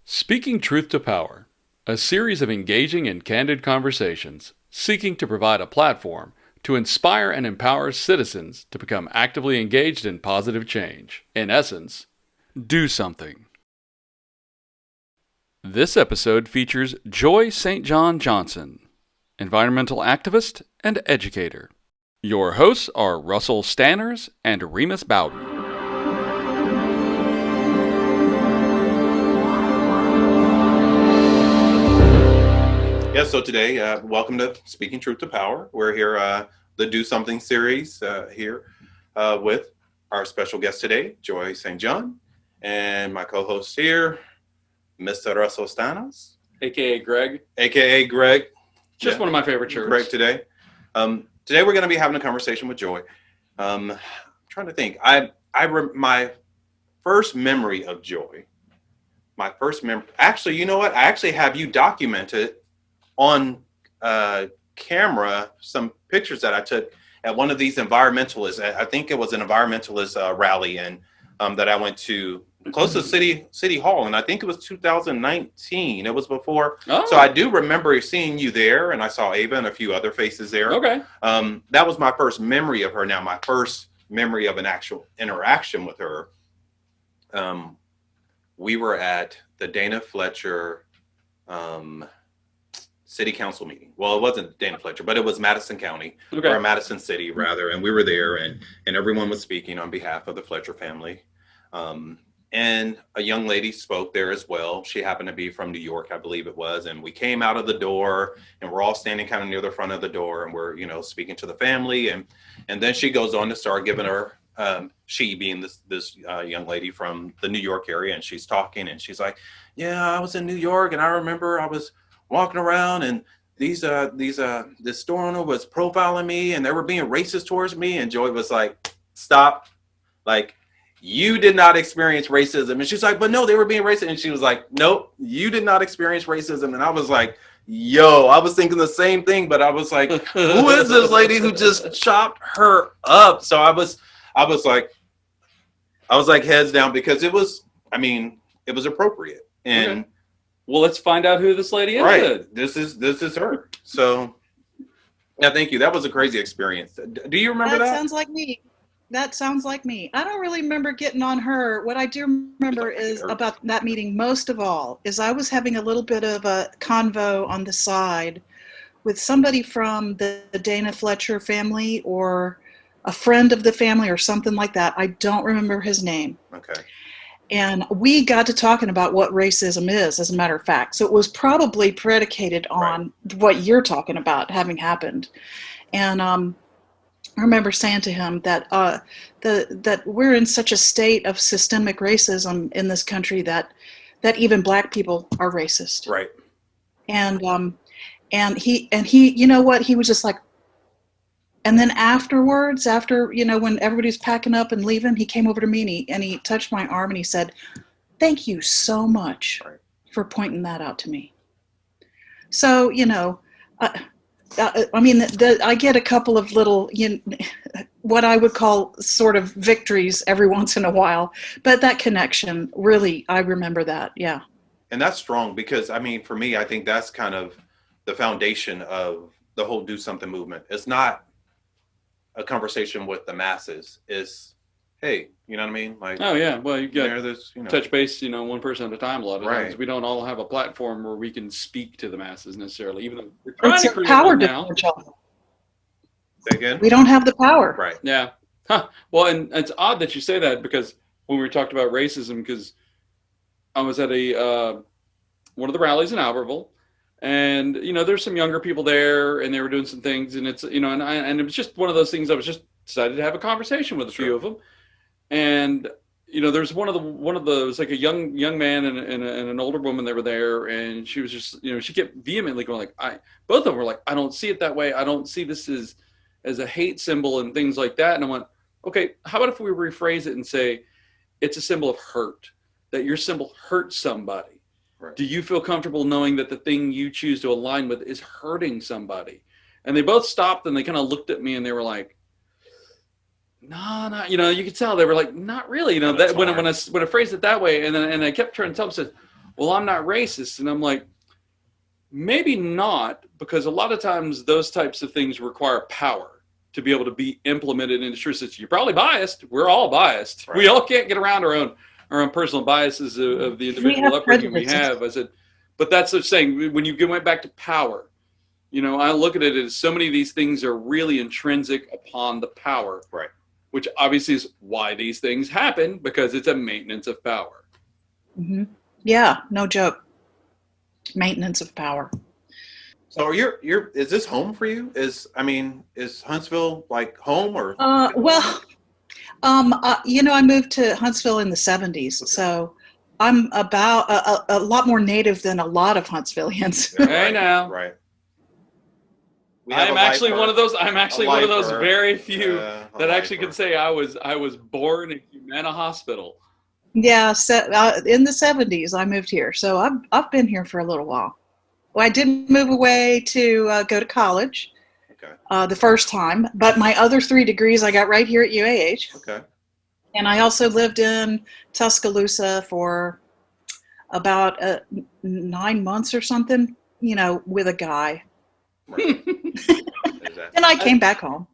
Speaking Truth to Power, a series of engaging and candid conversations seeking to provide a platform to inspire and empower citizens to become actively engaged in positive change. In essence, do something. This episode features Joy St.John Johnson, environmental activist and educator. Your hosts are Russell Stanners and Remus Bowden. Yeah, so today, welcome to Speaking Truth to Power. We're here, the Do Something series here with our special guest today, Joy St. John, and my co-host here, Mr. Russell Stanos. A.K.A. Greg. A.K.A. Greg. Just one of my favorite shirts. Greg today. Today we're going to be having a conversation with Joy. I'm trying to think. My first memory of Joy, actually, you know what? I actually have you documented on camera some pictures that I took at one of these environmentalists. I think it was an environmentalist rally, and that I went to close to City Hall, and I think it was 2019. It was before, so I do remember seeing you there, and I saw Ava and a few other faces there. Okay. That was my first memory of her. Now, my first memory of an actual interaction with her. We were at the Dana Fletcher City Council meeting. Well, it wasn't Dana Fletcher, but it was Madison County, or Madison City rather. And we were there, and everyone was speaking on behalf of the Fletcher family. And a young lady spoke there as well. She happened to be from New York, I believe it was. And we came out of the door, and we're all standing kind of near the front of the door, and we're, speaking to the family. And then she goes on to start giving her, she being this young lady from the New York area, and she's talking, and she's like, yeah, I was in New York, and I remember I was walking around, and this store owner was profiling me, and they were being racist towards me. And Joy was like, stop, like, you did not experience racism. And she's like, but no, they were being racist. And she was like, nope, you did not experience racism. And I was like, yo, I was thinking the same thing, but I was like, who is this lady who just chopped her up? So I was like heads down, because it was appropriate. And okay. Well, let's find out who this lady is. Right. This is her. So, yeah, thank you. That was a crazy experience. Do you remember that? That sounds like me. I don't really remember getting on her. What I do remember is about that meeting most of all is I was having a little bit of a convo on the side with somebody from the Dana Fletcher family, or a friend of the family, or something like that. I don't remember his name. Okay. And we got to talking about what racism is, as a matter of fact. So it was probably predicated on what you're talking about having happened. And I remember saying to him that that we're in such a state of systemic racism in this country that even Black people are racist. Right. And he you know what, he was just like. And then afterwards, when everybody's packing up and leaving, he came over to me and he touched my arm and he said, thank you so much for pointing that out to me. So, I get a couple of little, what I would call sort of victories every once in a while. But that connection, really, I remember that. Yeah. And that's strong, because, for me, I think that's kind of the foundation of the whole Do Something movement. It's not a conversation with the masses. Is, hey, you know what I mean? Like, oh yeah, well, you got touch base, one person at a time. A lot of times we don't all have a platform where we can speak to the masses necessarily, even though we're trying to create power now. Say again? We don't have the power. Right. Yeah. Huh. Well, and it's odd that you say that, because when we talked about racism, because I was at one of the rallies in Albertville. And, there's some younger people there, and they were doing some things, and it's, and it was just one of those things. I was just decided to have a conversation with a few of them. And, there's one of the, it was like a young man and an older woman that were there. And she was just, she kept vehemently going like, both of them were like, I don't see it that way. I don't see this as a hate symbol and things like that. And I went, okay, how about if we rephrase it and say, it's a symbol of hurt, that your symbol hurts somebody. Right. Do you feel comfortable knowing that the thing you choose to align with is hurting somebody? And they both stopped and they kind of looked at me and they were like, no, you could tell they were like, not really, that when I phrased it that way. And I kept trying to tell them, said, well, I'm not racist. And I'm like, maybe not, because a lot of times those types of things require power to be able to be implemented into true situation. You're probably biased. We're all biased. Right. We all can't get around our own personal biases of the individual upbringing we have. I said, but that's the saying, when you went back to power, you know, I look at it as so many of these things are really intrinsic upon the power. Right. Which obviously is why these things happen, because it's a maintenance of power. Mm-hmm. Yeah, no joke. Maintenance of power. So is this home for you? Is Huntsville like home or? You know, I moved to Huntsville in the 70s, okay. So I'm about a lot more native than a lot of Huntsvillians. Hey now. Right. I'm actually one of those. I'm actually one of those very few that actually can say I was born in Humana Hospital. Yeah, in the 70s I moved here, so I've been here for a little while. Well, I didn't move away to go to college. Okay. The first time, but my other 3 degrees I got right here at UAH. Okay. And I also lived in Tuscaloosa for about 9 months or something, you know, with a guy. Right. Then I came back home.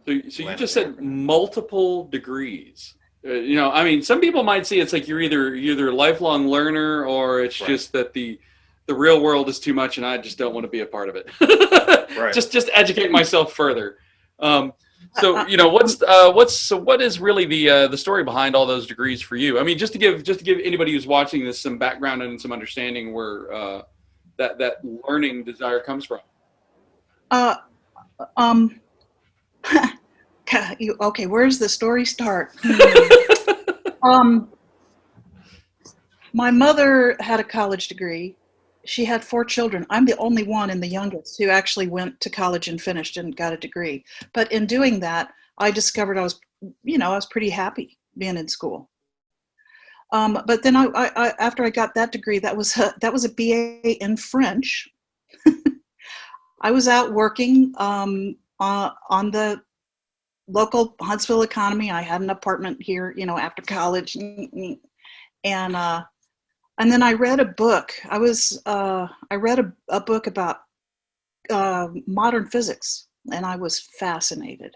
So you just said multiple degrees. You know, I mean, some people might see it's like you're either a lifelong learner, or it's right. Just that the real world is too much and I just don't want to be a part of it. Right. Just educate myself further. So you know, what is really the story behind all those degrees for you? I mean, just to give anybody who's watching this some background and some understanding where that learning desire comes from. Okay, where's the story start? My mother had a college degree. She had 4 children. I'm the only one and the youngest who actually went to college and finished and got a degree. But in doing that, I discovered I was pretty happy being in school. But then I after I got that degree, that was a BA in French. I was out working on the local Huntsville economy. I had an apartment here, you know, after college, and then I read a book. I read a book about modern physics, and I was fascinated.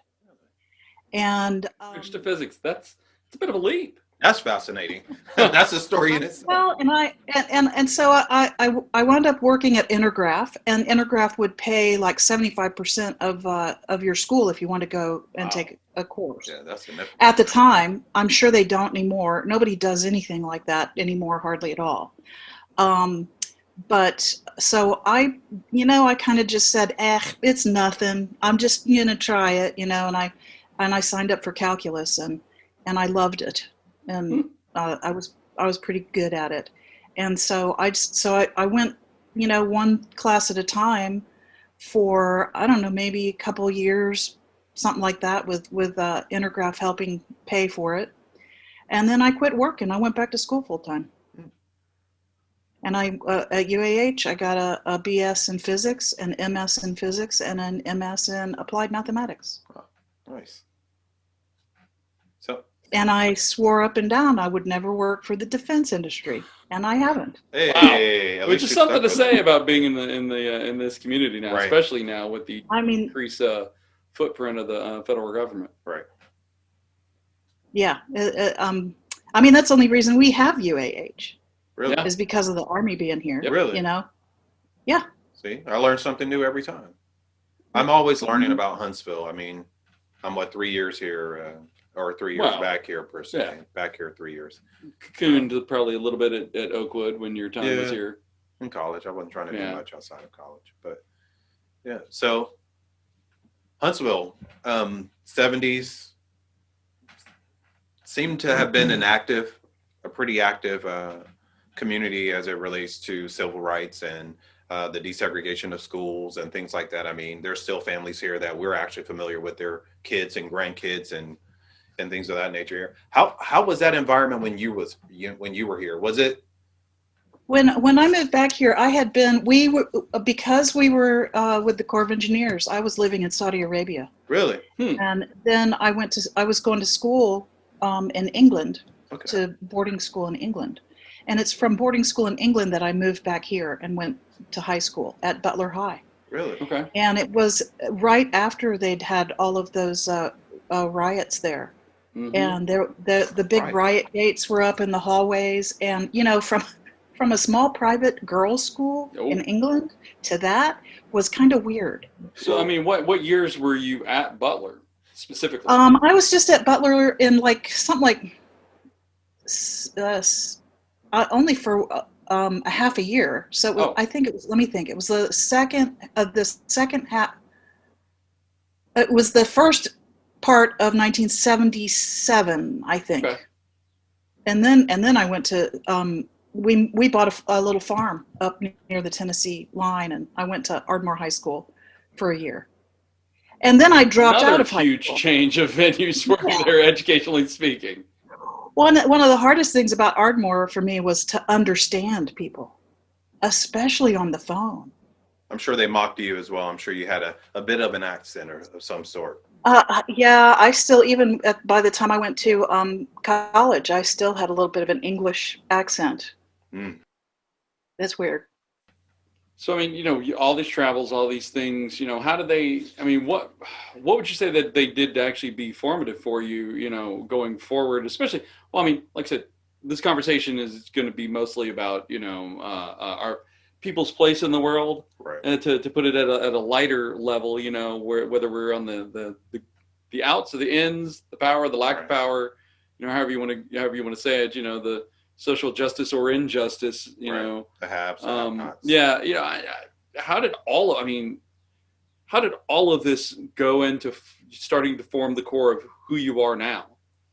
And switch to physics. That's a bit of a leap. That's fascinating. That's a story in itself. Well, and so I wound up working at Undergrad, and Undergrad would pay like 75% of your school if you want to go and take a course. Yeah, that's enough. At the time, I'm sure they don't anymore. Nobody does anything like that anymore, hardly at all. But so I kind of just said, it's nothing. I'm just gonna try it, you know, and I signed up for calculus, and I loved it. And I was pretty good at it, and so I went, you know, one class at a time for, I don't know, maybe a couple years, something like that, with Intergraph helping pay for it, and then I quit work and I went back to school full time. And I at UAH I got a BS in physics, an MS in physics, and an MS in applied mathematics. Oh, nice. And I swore up and down I would never work for the defense industry, and I haven't. Hey, wow. Which is something to say about being in this community now, right. Especially now with the increased footprint of the federal government. Right. Yeah. I mean, that's the only reason we have UAH. Really? Is because of the Army being here. Yep. Really? You know? Yeah. See, I learn something new every time. I'm always learning about Huntsville. I mean, I'm 3 years here. Or 3 years back here, per se. Yeah. Back here 3 years. Cocooned probably a little bit at Oakwood when your time was here. In college. I wasn't trying to do much outside of college. But, yeah. So, Huntsville, 70s, seemed to have been a pretty active community as it relates to civil rights and the desegregation of schools and things like that. I mean, there's still families here that we're actually familiar with their kids and grandkids and things of that nature here. How was that environment when you were here? Was it when I moved back here? Because we were with the Corps of Engineers. I was living in Saudi Arabia. Really? And then I was going to school in England, to boarding school in England, And it's from boarding school in England that I moved back here and went to high school at Butler High. Really? Okay. And it was right after they'd had all of those riots there. Mm-hmm. And the big riot gates were up in the hallways. And, you know, from a small private girls' school in England to that was kind of weird. So, I mean, what years were you at Butler specifically? I was just at Butler in like something like only for a half a year. So it was, I think it was. Let me think. It was the second half. It was the first part of 1977, I think. Okay. And then I went to. We bought a little farm up near the Tennessee line, and I went to Ardmore High School for a year. And then I dropped out of high school. Another huge change of venues for you there, educationally speaking. One of the hardest things about Ardmore for me was to understand people, especially on the phone. I'm sure they mocked you as well. I'm sure you had a bit of an accent of some sort. Yeah, I still, even by the time I went to college, I still had a little bit of an English accent. That's weird. So, I mean, you know, all these travels, all these things, you know, how do they, I mean, what would you say that they did to actually be formative for you, you know, going forward, especially, well, I mean, like I said, this conversation is going to be mostly about, you know, our people's place in the world, right? To put it at a lighter level, you know, whether we're on the outs or the ins, the power, the lack of power, you know, however you want to say it, you know, the social justice or injustice, you know, the haves and have-nots. Yeah, you know, how did all of this go into starting to form the core of who you are now?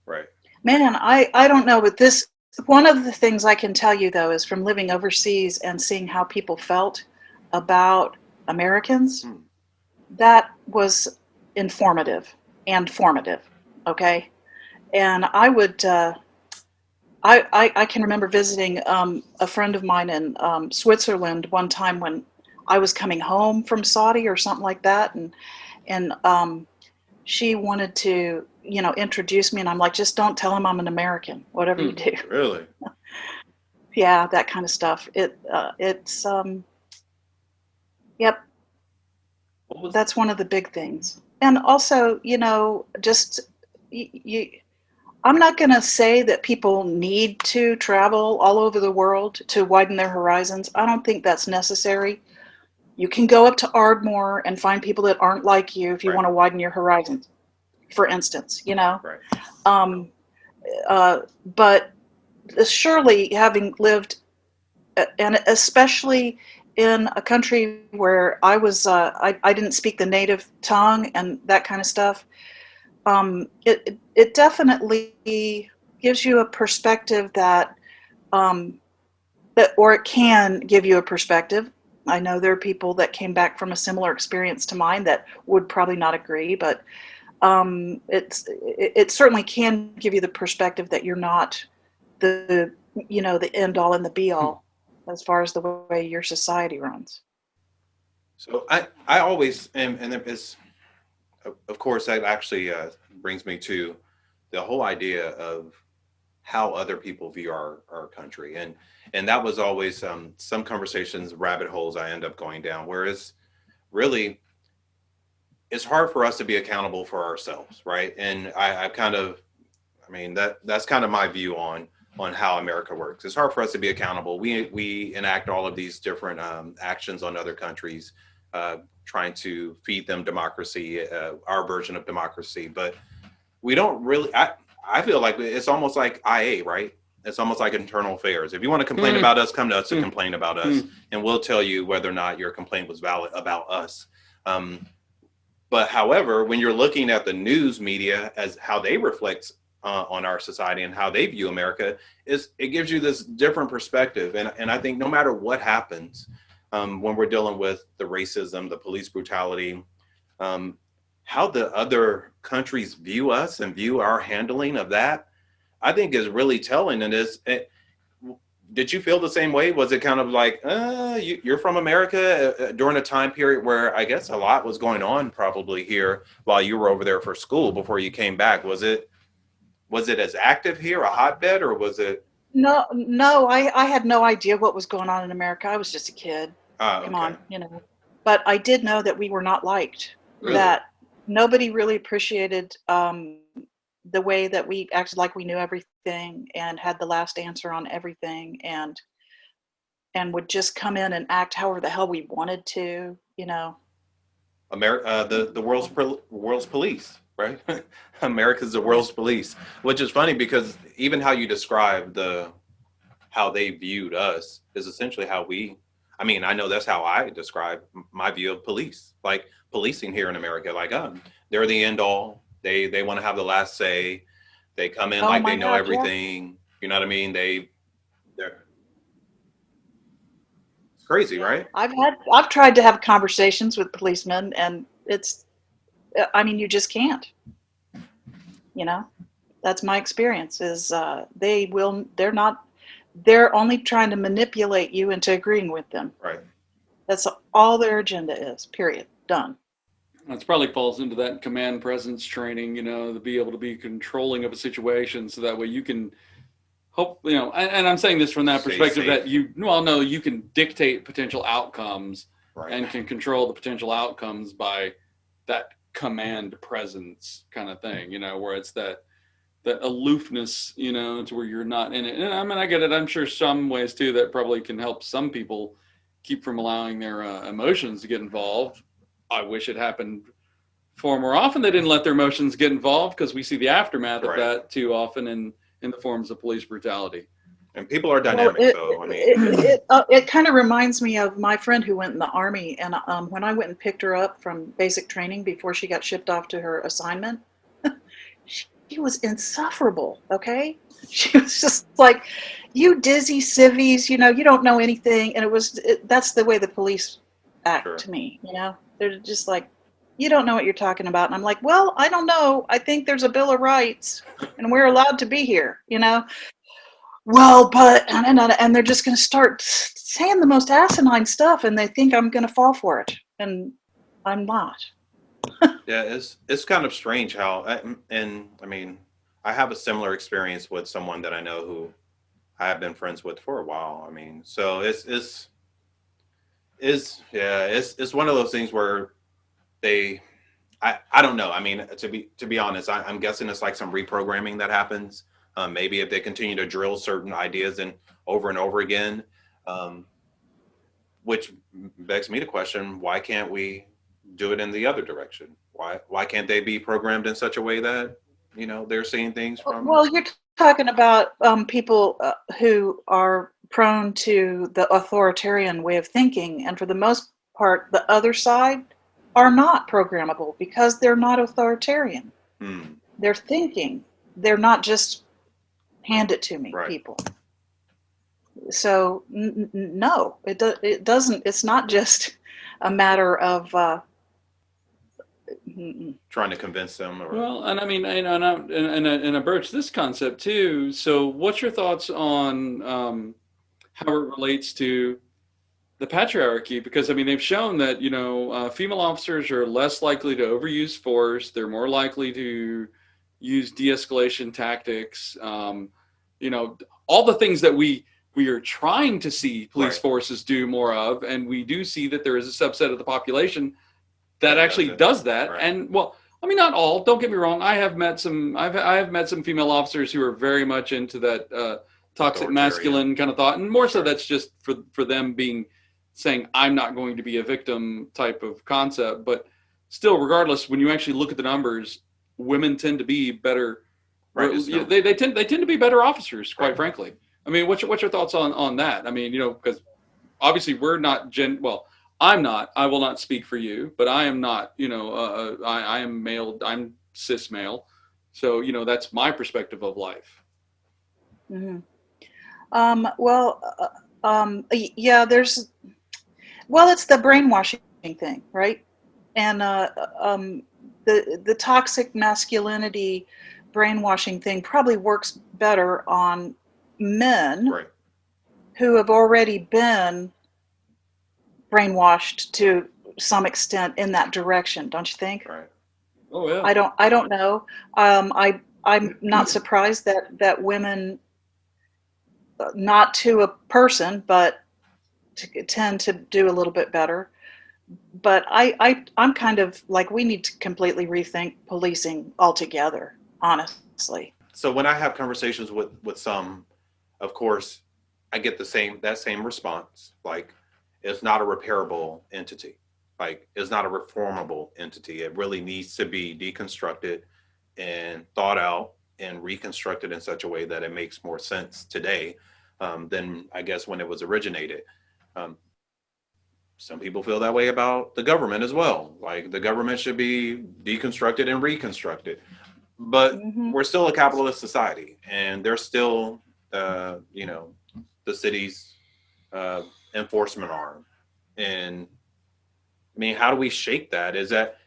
Right. Man, I don't know, but this, one of the things I can tell you though is from living overseas and seeing how people felt about Americans, that was informative and formative. Okay, and I would. I can remember visiting a friend of mine in Switzerland one time when I was coming home from Saudi or something like that, and she wanted to, you know, introduce me, and I'm like, just don't tell him I'm an American, whatever you do. Really? Yeah, that kind of stuff. It's yep. That's one of the big things, and also, you know, just you. I'm not going to say that people need to travel all over the world to widen their horizons. I don't think that's necessary. You can go up to Ardmore and find people that aren't like you if you want to widen your horizons, for instance, you know. Right. But surely having lived, and especially in a country where I was, I didn't speak the native tongue and that kind of stuff, it definitely gives you a perspective that or it can give you a perspective. I know there are people that came back from a similar experience to mine that would probably not agree, but it certainly can give you the perspective that you're not the, you know, the end all and the be all as far as the way your society runs. So I always and it is, of course, that actually brings me to the whole idea of how other people view our country, and that was always some conversations, rabbit holes I end up going down, whereas really it's hard for us to be accountable for ourselves, right? And I kind of, I mean, that's kind of my view on how America works. It's hard for us to be accountable. We enact all of these different actions on other countries, trying to feed them democracy, our version of democracy, but we don't really. I feel like it's almost like IA, right? It's almost like internal affairs. If you want to complain about us, come to us to complain about us, and we'll tell you whether or not your complaint was valid about us. But however, when you're looking at the news media as how they reflect on our society and how they view America, it gives you this different perspective. And I think no matter what happens, when we're dealing with the racism, the police brutality, how the other countries view us and view our handling of that, I think is really telling. And did you feel the same way? Was it kind of like, you're from America during a time period where I guess a lot was going on probably here while you were over there for school before you came back? Was it as active here, a hotbed, or was it? No, I had no idea what was going on in America. I was just a kid. Come Okay. on, But I did know that we were not liked. Really? That nobody really appreciated the way that we acted like we knew everything and had the last answer on everything, and would just come in and act however the hell we wanted to. The world's police, right? America's the world's police, which is funny because even how you describe how they viewed us is essentially how I know that's how I describe my view of police, like policing here in America. Like, they're the end all. They want to have the last say. They come in Oh like my they know God, yeah. everything. You know what I mean? They're it's crazy, right? I've tried to have conversations with policemen, and you just can't. That's my experience. Is they're only trying to manipulate you into agreeing with them. Right. That's all their agenda is. Period. Done. That's probably falls into that command presence training, to be able to be controlling of a situation, so that way you can hope, and I'm saying this from that perspective that you can dictate potential outcomes, right, and can control the potential outcomes by that command presence kind of thing, where it's that aloofness, to where you're not in it. And I mean, I get it. I'm sure some ways too that probably can help some people keep from allowing their emotions to get involved. I wish it happened far more often. They didn't let their emotions get involved, because we see the aftermath of that too often in the forms of police brutality. And people are dynamic, it kind of reminds me of my friend who went in the Army, and when I went and picked her up from basic training before she got shipped off to her assignment, she was insufferable. Okay, she was just like, "You dizzy civvies, you don't know anything," and that's the way the police act to me. They're just like, "You don't know what you're talking about," and I'm like, "Well, I don't know. I think there's a Bill of Rights, and we're allowed to be here." Well, but and they're just going to start saying the most asinine stuff, and they think I'm going to fall for it, and I'm not. Yeah, it's kind of strange how, and I mean, I have a similar experience with someone that I know who I have been friends with for a while. I mean, so it's one of those things where I don't know. I mean, to be honest, I'm guessing it's like some reprogramming that happens. Maybe if they continue to drill certain ideas in over and over again, which begs me to question, why can't we do it in the other direction? Why can't they be programmed in such a way that they're seeing things from? Well, you're talking about people who are prone to the authoritarian way of thinking, and for the most part, the other side are not programmable because they're not authoritarian. They're thinking. They're not just hand it to me people. So no, it doesn't. It's not just a matter of trying to convince them. Well, and I mean, and I broach this concept too. So, what's your thoughts on how it relates to the patriarchy? Because I mean, they've shown that female officers are less likely to overuse force. They're more likely to use de-escalation tactics. All the things that we are trying to see police forces do more of, and we do see that there is a subset of the population that actually does that. And well, I mean, not all. Don't get me wrong. I have met some female officers who are very much into that toxic masculine kind of thought, and more so that's just for them saying I'm not going to be a victim type of concept. But still, regardless, when you actually look at the numbers, women tend to be better. They tend to be better officers, quite frankly. I mean, what's your thoughts on that? I mean, because obviously we're not I'm not. I will not speak for you, but I am not. I am male. I'm cis male, so that's my perspective of life. Mm-hmm. Yeah. It's the brainwashing thing, right? And the toxic masculinity brainwashing thing probably works better on men who have already been brainwashed to some extent in that direction, don't you think? Right. Oh yeah. I don't know. I'm not surprised that women not to a person, but to tend to do a little bit better. But I'm kind of like, we need to completely rethink policing altogether, honestly. So when I have conversations with some, of course, I get that same response. Like, it's not a repairable entity. Like, it's not a reformable entity. It really needs to be deconstructed and thought out and reconstructed in such a way that it makes more sense today than, I guess, when it was originated. Um, some people feel that way about the government as well. Like, the government should be deconstructed and reconstructed. But Mm-hmm. we're still a capitalist society, and there's still, the city's enforcement arm. And I mean, how do we shake that? Is that?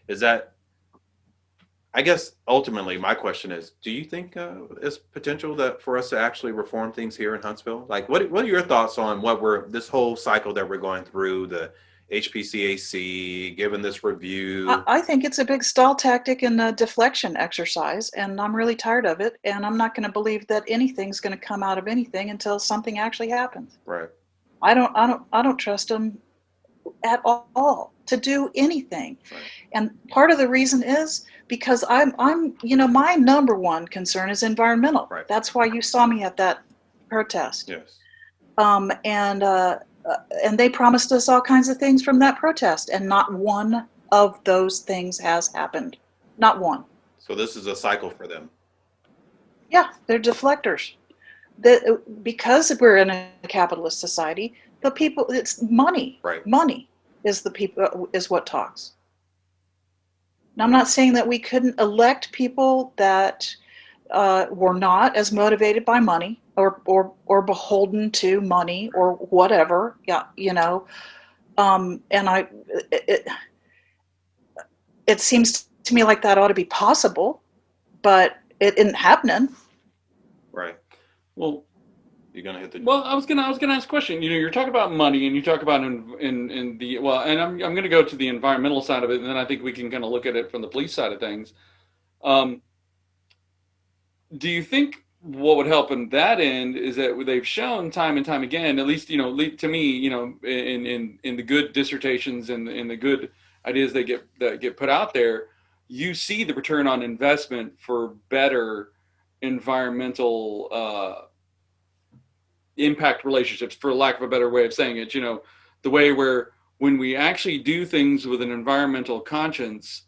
I guess ultimately, my question is: do you think there's potential that for us to actually reform things here in Huntsville? Like, what are your thoughts on this whole cycle that we're going through, the HPCAC, given this review? I think it's a big stall tactic and a deflection exercise, and I'm really tired of it. And I'm not going to believe that anything's going to come out of anything until something actually happens. Right. I don't trust them at all to do anything. Right. And part of the reason is because I'm my number one concern is environmental. Right. That's why you saw me at that protest. Yes. And they promised us all kinds of things from that protest, and not one of those things has happened. Not one. So this is a cycle for them. Yeah, they're deflectors. Because we're in a capitalist society, the people, it's money. Right. Money is what talks. Now, I'm not saying that we couldn't elect people that were not as motivated by money or beholden to money or whatever. Yeah, and it seems to me like that ought to be possible, but it isn't happening. Right. Well, you're gonna hit the. Well, I was gonna ask a question. You're talking about money, and you talk about in the well, and I'm gonna go to the environmental side of it, and then I think we can kind of look at it from the police side of things. Do you think what would help in that end is that they've shown time and time again, at least to me, in the good dissertations and in the good ideas that get put out there, you see the return on investment for better environmental impact relationships, for lack of a better way of saying it. The way where when we actually do things with an environmental conscience,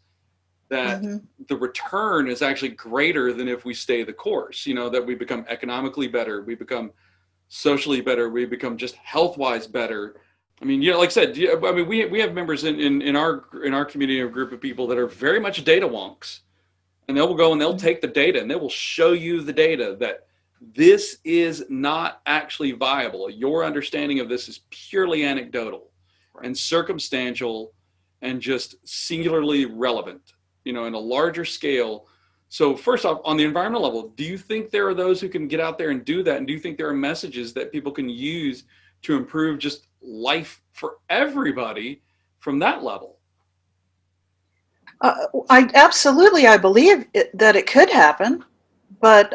that Mm-hmm. the return is actually greater than if we stay the course. That we become economically better, we become socially better, we become just health-wise better. I mean, like I said, I mean, we have members in our community, a group of people that are very much data wonks, and they will go and they'll take the data and they will show you the data that this is not actually viable. Your understanding of this is purely anecdotal and circumstantial and just singularly relevant, in a larger scale. So first off, on the environmental level, do you think there are those who can get out there and do that? And do you think there are messages that people can use to improve just life for everybody from that level? I believe that it could happen, but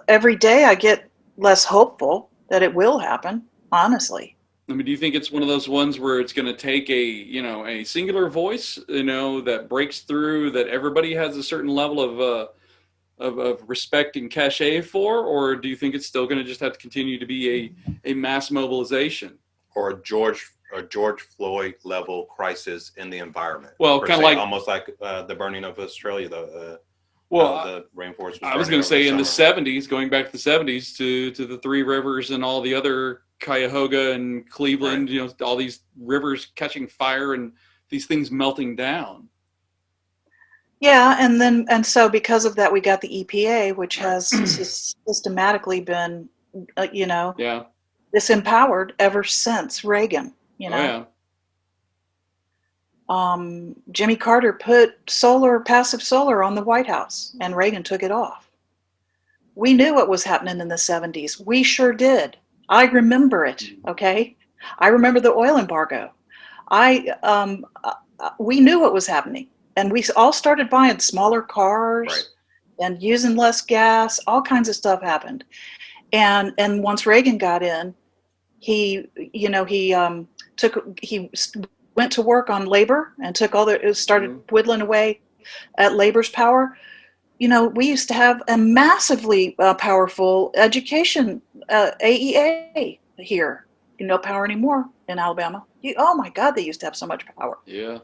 every day I get less hopeful that it will happen, honestly. I mean, do you think it's one of those ones where it's going to take a singular voice, that breaks through, that everybody has a certain level of respect and cachet for, or do you think it's still going to just have to continue to be a mass mobilization? Or a George Floyd level crisis in the environment. Well, kind of like almost like the burning of Australia, the rainforest. I was going to say in the 70s, going back to the 70s to the Three Rivers and all the other Cuyahoga and Cleveland, right. All these rivers catching fire and these things melting down. Yeah, and so because of that, we got the E.P.A, which has systematically been, disempowered ever since Reagan. Oh, yeah. Jimmy Carter put passive solar on the White House, and Reagan took it off. We knew what was happening in the 70s. We sure did. I remember it. Okay, I remember the oil embargo. We knew what was happening, and we all started buying smaller cars and using less gas. All kinds of stuff happened, And once Reagan got in, he went to work on labor and started whittling away at labor's power. We used to have a massively powerful education AEA here. No power anymore in Alabama. Oh my God, they used to have so much power. Yeah.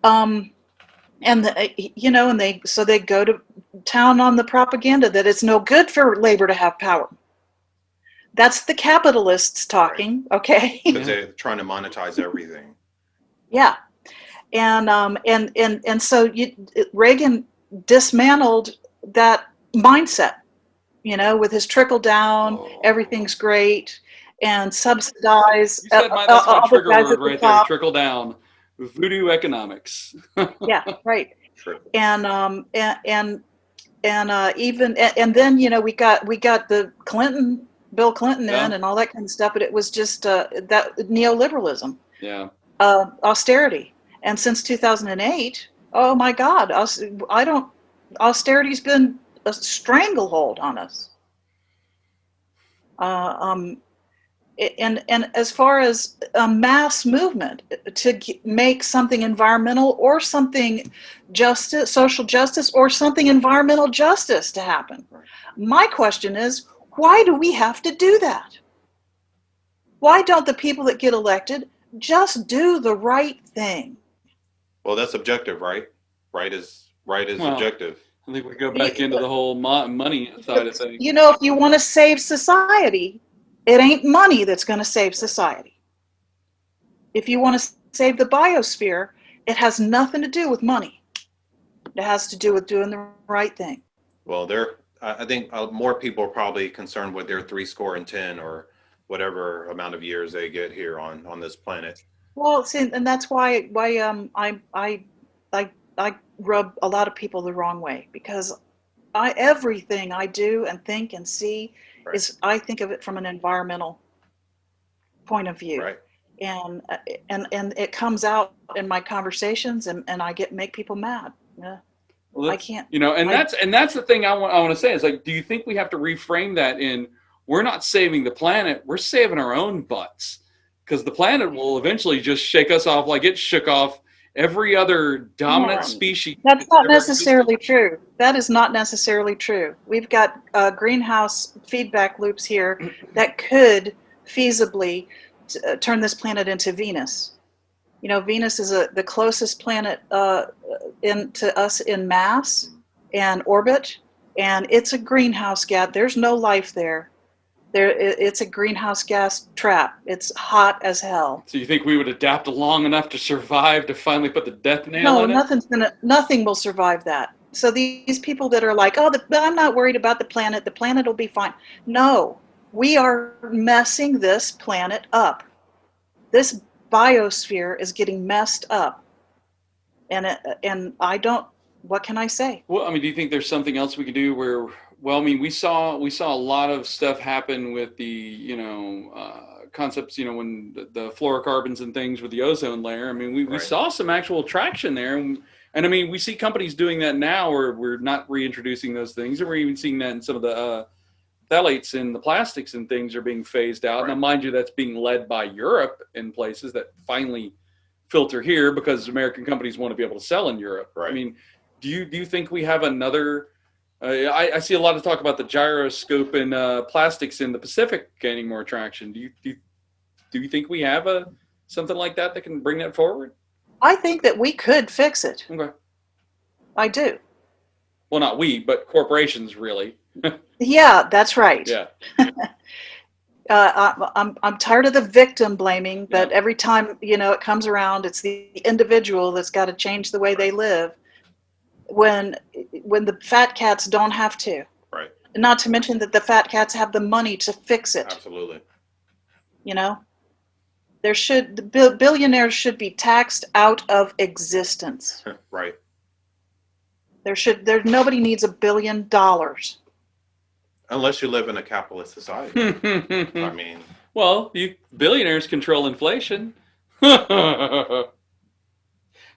And they go to town on the propaganda that it's no good for labor to have power. That's the capitalists talking, right. Okay? Because they're trying to monetize everything. Yeah, and so Reagan dismantled that mindset, with his trickle down, everything's great, and subsidize. You said that's my trigger word right there, trickle down, voodoo economics. Yeah, right. Trickle. And then we got the Bill Clinton in and all that kind of stuff, but it was just that Neo-Liberalism. Yeah. Austerity. And since 2008, oh my God, austerity's been a stranglehold on us. And as far as a mass movement to make something environmental or something social justice or something environmental justice to happen, my question is, why do we have to do that? Why don't the people that get elected just do the right thing? Well, that's objective, right? Right is objective. I think we go back into the whole money side of things. If you want to save society, it ain't money that's going to save society. If you want to save the biosphere, it has nothing to do with money. It has to do with doing the right thing. Well, I think more people are probably concerned with their 10 or whatever amount of years they get here on this planet. Well, see, and that's why I rub a lot of people the wrong way, because everything I do and think and see is, I think of it from an environmental point of view. Right. And it comes out in my conversations, and I make people mad. Well, I can't. That's the thing I want to say is, like, do you think we have to reframe that in, we're not saving the planet, we're saving our own butts, because the planet will eventually just shake us off like it shook off every other dominant species. That's not necessarily true. That is not necessarily true. We've got greenhouse feedback loops here that could feasibly turn this planet into Venus. Venus is the closest planet to us in mass and orbit, and it's a greenhouse gas. There's no life there. It's a greenhouse gas trap. It's hot as hell. So you think we would adapt long enough to survive to finally put the death nail in it? No, nothing will survive that. So these people that are like, I'm not worried about the planet will be fine. No, we are messing this planet up. This biosphere is getting messed up. And what can I say? Well, do you think there's something else we can do where, we saw a lot of stuff happen with the, concepts, when the fluorocarbons and things with the ozone layer. We saw some actual traction there. And we see companies doing that now, where we're not reintroducing those things. And we're even seeing that in some of the phthalates in the plastics and things are being phased out. Now, mind you, that's being led by Europe in places that finally filter here because American companies want to be able to sell in Europe. Right. Do you think we have another? I see a lot of talk about the gyroscope and plastics in the Pacific gaining more traction. Do you think we have something like that can bring that forward? I think that we could fix it. Okay. I do. Well, not we, but corporations, really. Yeah, that's right. Yeah. I'm tired of the victim blaming, but every time it comes around, it's the individual that's got to change the way they live. When the fat cats don't have to. Right. Not to mention that the fat cats have the money to fix it. Absolutely. Billionaires should be taxed out of existence. Right. Nobody needs $1 billion. Unless you live in a capitalist society. Well, billionaires control inflation.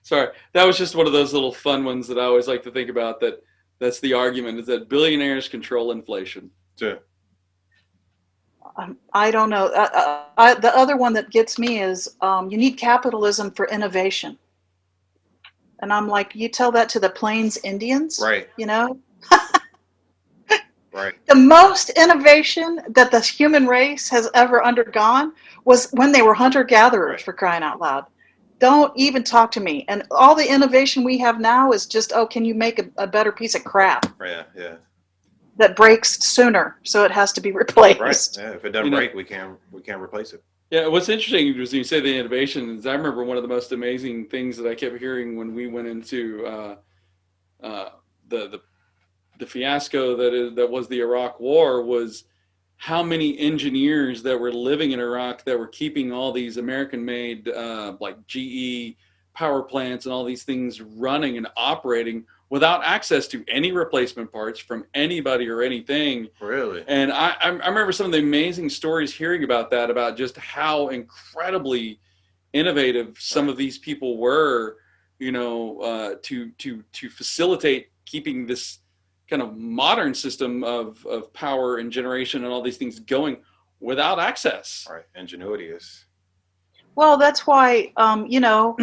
Sorry, that was just one of those little fun ones that I always like to think about. That's the argument, is that billionaires control inflation. Yeah. I don't know. The other one that gets me is you need capitalism for innovation. And I'm like, you tell that to the Plains Indians, Right. you know? Right. The most innovation that the human race has ever undergone was when they were hunter-gatherers, for crying out loud. Don't even talk to me. And all the innovation we have now is just, oh, can you make a better piece of crap Yeah. that breaks sooner, so it has to be replaced. Right. Yeah. If it doesn't break, we can't replace it. Yeah, what's interesting was when you say the innovation is I remember one of the most amazing things that I kept hearing when we went into the fiasco that was the Iraq War was how many engineers that were living in Iraq that were keeping all these American-made like GE power plants and all these things running and operating without access to any replacement parts from anybody or anything. Really? And I remember some of the amazing stories hearing about that, about just how incredibly innovative some of these people were, you know, to facilitate keeping this kind of modern system of power and generation and all these things going without access. Right. Ingenuity is. Well, that's why, you know,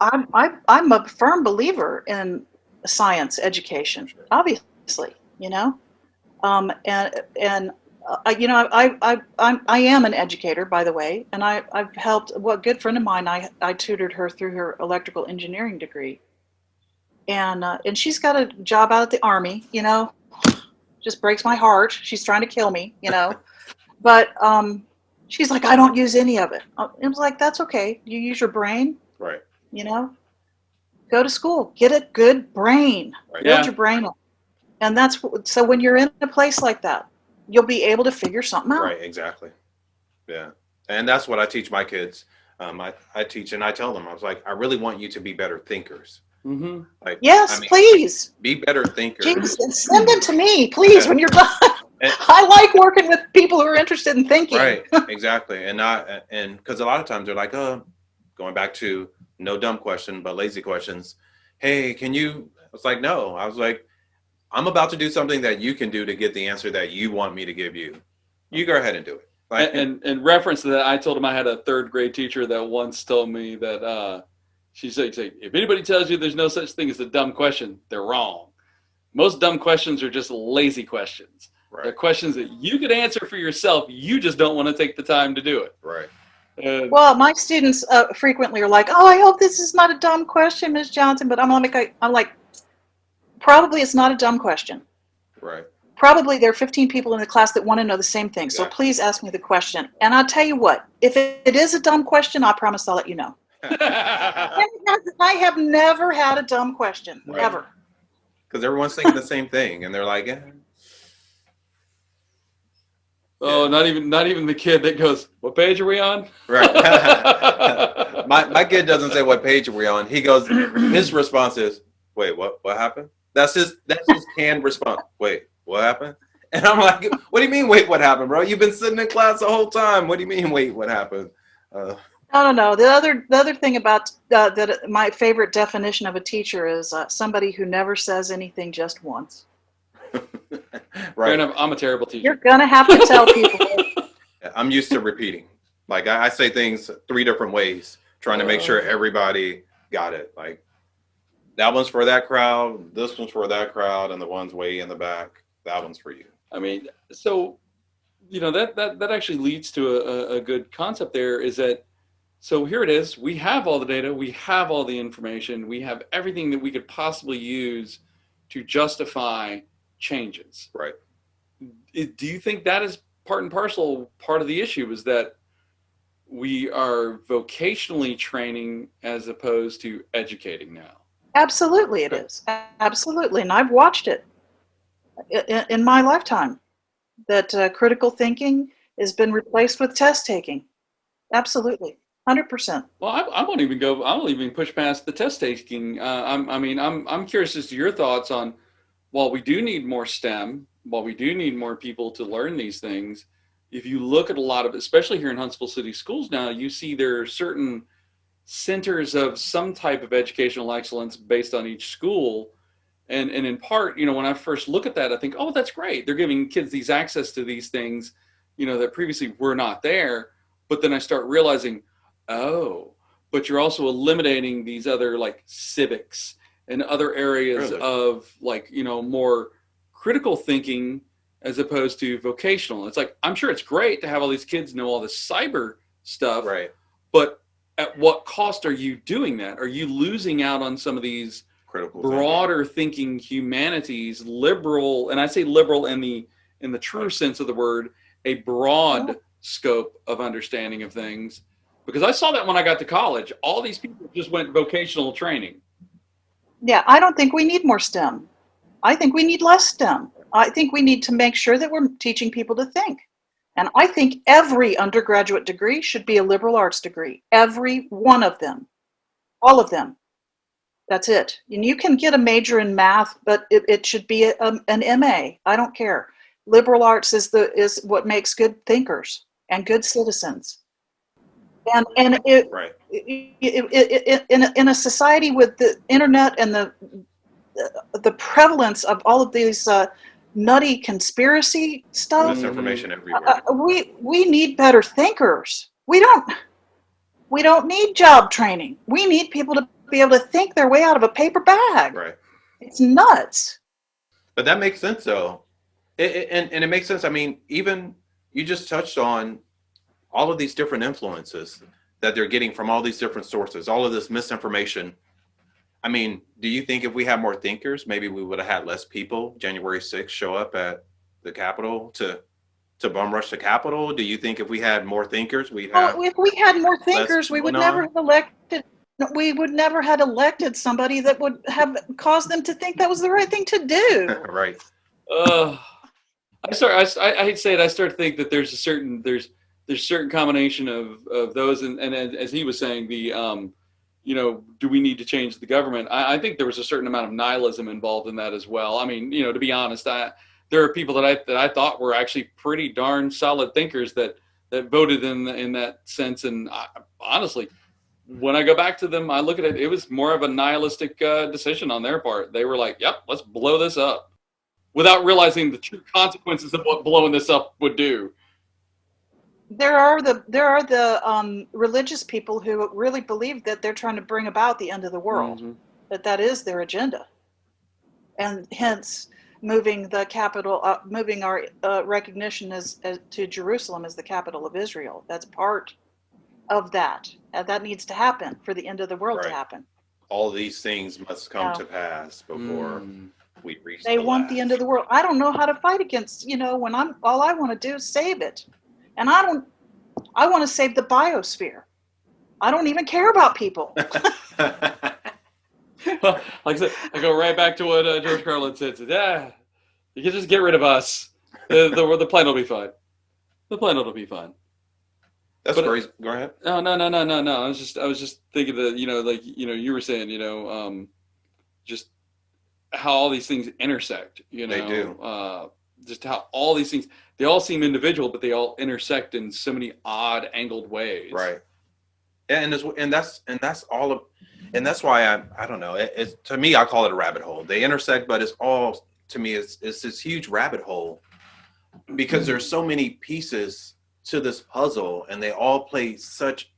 I'm a firm believer in science education, obviously, you know, you know, I am an educator, by the way, and I've helped. Well, a good friend of mine, I tutored her through her electrical engineering degree, and she's got a job out at the Army, you know, just breaks my heart. She's trying to kill me, you know, but she's like, I don't use any of it. It was like, that's okay. You use your brain, Right. you know, go to school, get a good brain, Right. build your brain up. And that's, so when you're in a place like that, you'll be able to figure something out. Right. Exactly. Yeah. And that's what I teach my kids. I teach and I tell them, I was like, I really want you to be better thinkers. Mm-hmm. Like, yes, I mean, please. be better thinkers. Jeez, send them to me, please, when you're done. I like working with people who are interested in thinking. Right, exactly. And because a lot of times they're like, going back to no dumb question, but lazy questions. Hey, can you? I was like, no. I was like, I'm about to do something that you can do to get the answer that you want me to give you. You go ahead and do it. Like, and reference to that, I told him I had a third grade teacher that once told me that she said, if anybody tells you there's no such thing as a dumb question, they're wrong. Most dumb questions are just lazy questions. right. They're questions that you could answer for yourself. You just don't want to take the time to do it. Right. Well, my students frequently are like, "Oh, I hope this is not a dumb question, Ms. Johnson." But I'm like, probably it's not a dumb question. Right. Probably there are 15 people in the class that want to know the same thing. Exactly. So please ask me the question. And I'll tell you what, if it is a dumb question, I promise I'll let you know. I have never had a dumb question, Right. ever. Because everyone's thinking the same thing, and they're like, Oh, not even the kid that goes, "What page are we on?" Right. my kid doesn't say what page are we on. He goes, his response is, "Wait, what happened?" That's his canned response. Wait, what happened? And I'm like, what do you mean, wait, what happened, bro? You've been sitting in class the whole time. What do you mean, wait, what happened? No. The other thing about that, my favorite definition of a teacher is somebody who never says anything just once. Right. I'm a terrible teacher. You're gonna have to tell people. I'm used to repeating. Like I say things 3 different ways, trying to make sure everybody got it. Like that one's for that crowd, this one's for that crowd, and the one's way in the back, that one's for you. I mean, so that actually leads to a good concept there, is that, so here it is, we have all the data, we have all the information, we have everything that we could possibly use to justify changes. Right. Do you think that is part and parcel, part of the issue, is that we are vocationally training as opposed to educating now? Absolutely, it is. Absolutely, and I've watched it in my lifetime. That critical thinking has been replaced with test taking. Absolutely, 100%. Well, I won't even go. I won't even push past the test taking. I'm curious as to your thoughts on, while we do need more STEM, while we do need more people to learn these things, if you look at a lot of, especially here in Huntsville City Schools now, you see there are certain centers of some type of educational excellence based on each school. And in part, when I first look at that, I think, oh, that's great. They're giving kids these access to these things. that previously were not there. But then I start realizing, oh, but you're also eliminating these other like civics and other areas of like, more critical thinking as opposed to vocational. It's like, I'm sure it's great to have all these kids know all this cyber stuff, right? But at what cost are you doing that? Are you losing out on some of these Critical broader thinking humanities, liberal, and I say liberal in the true sense of the word, a broad scope of understanding of things? Because I saw that when I got to college, all these people just went vocational training. Yeah, I don't think we need more STEM. I think we need less STEM. I think we need to make sure that we're teaching people to think. And I think every undergraduate degree should be a liberal arts degree. Every one of them. All of them. That's it. And you can get a major in math, but it should be an MA. I don't care. Liberal arts is what makes good thinkers and good citizens. And right. In a society with the internet and the prevalence of all of these nutty conspiracy stuff, misinformation everywhere. We need better thinkers. We don't need job training. We need people to be able to think their way out of a paper bag. Right. It's nuts. But that makes sense, though. And it makes sense. I mean, even you just touched on all of these different influences that they're getting from all these different sources, all of this misinformation. I mean, do you think if we had more thinkers, maybe we would have had less people January 6th show up at the Capitol to bum rush the Capitol? Do you think if we had more thinkers, we'd have? Well, if we had more thinkers, we would never have elected. We would never have elected somebody that would have caused them to think that was the right thing to do. Right. I hate to say it. I start to think that there's certain combination of those, and as he was saying, the do we need to change the government? I think there was a certain amount of nihilism involved in that as well. I mean, to be honest, there are people that I thought were actually pretty darn solid thinkers that voted in that sense, and honestly, when I go back to them, I look at it, it was more of a nihilistic decision on their part. They were like, yep, let's blow this up, without realizing the true consequences of what blowing this up would do. There are the religious people who really believe that they're trying to bring about the end of the world, that is their agenda, and hence moving the capital, moving our recognition as to Jerusalem as the capital of Israel. That's part of that. That needs to happen for the end of the world to happen. All these things must come to pass before we reach. They want the end of the world. I don't know how to fight against. When all I want to do is save it. And I want to save the biosphere. I don't even care about people. Well, like I said, I go right back to what George Carlin said. You can just get rid of us. The planet will be fine. The planet will be fine. That's crazy. Go ahead. No. I was just thinking that, you were saying, just how all these things intersect, They do. Just how all these things, they all seem individual, but they all intersect in so many odd angled ways. Right. And that's all of, and that's why I don't know. It's to me, I call it a rabbit hole. They intersect, but it's all, to me, it's this huge rabbit hole because there's so many pieces to this puzzle and they all play such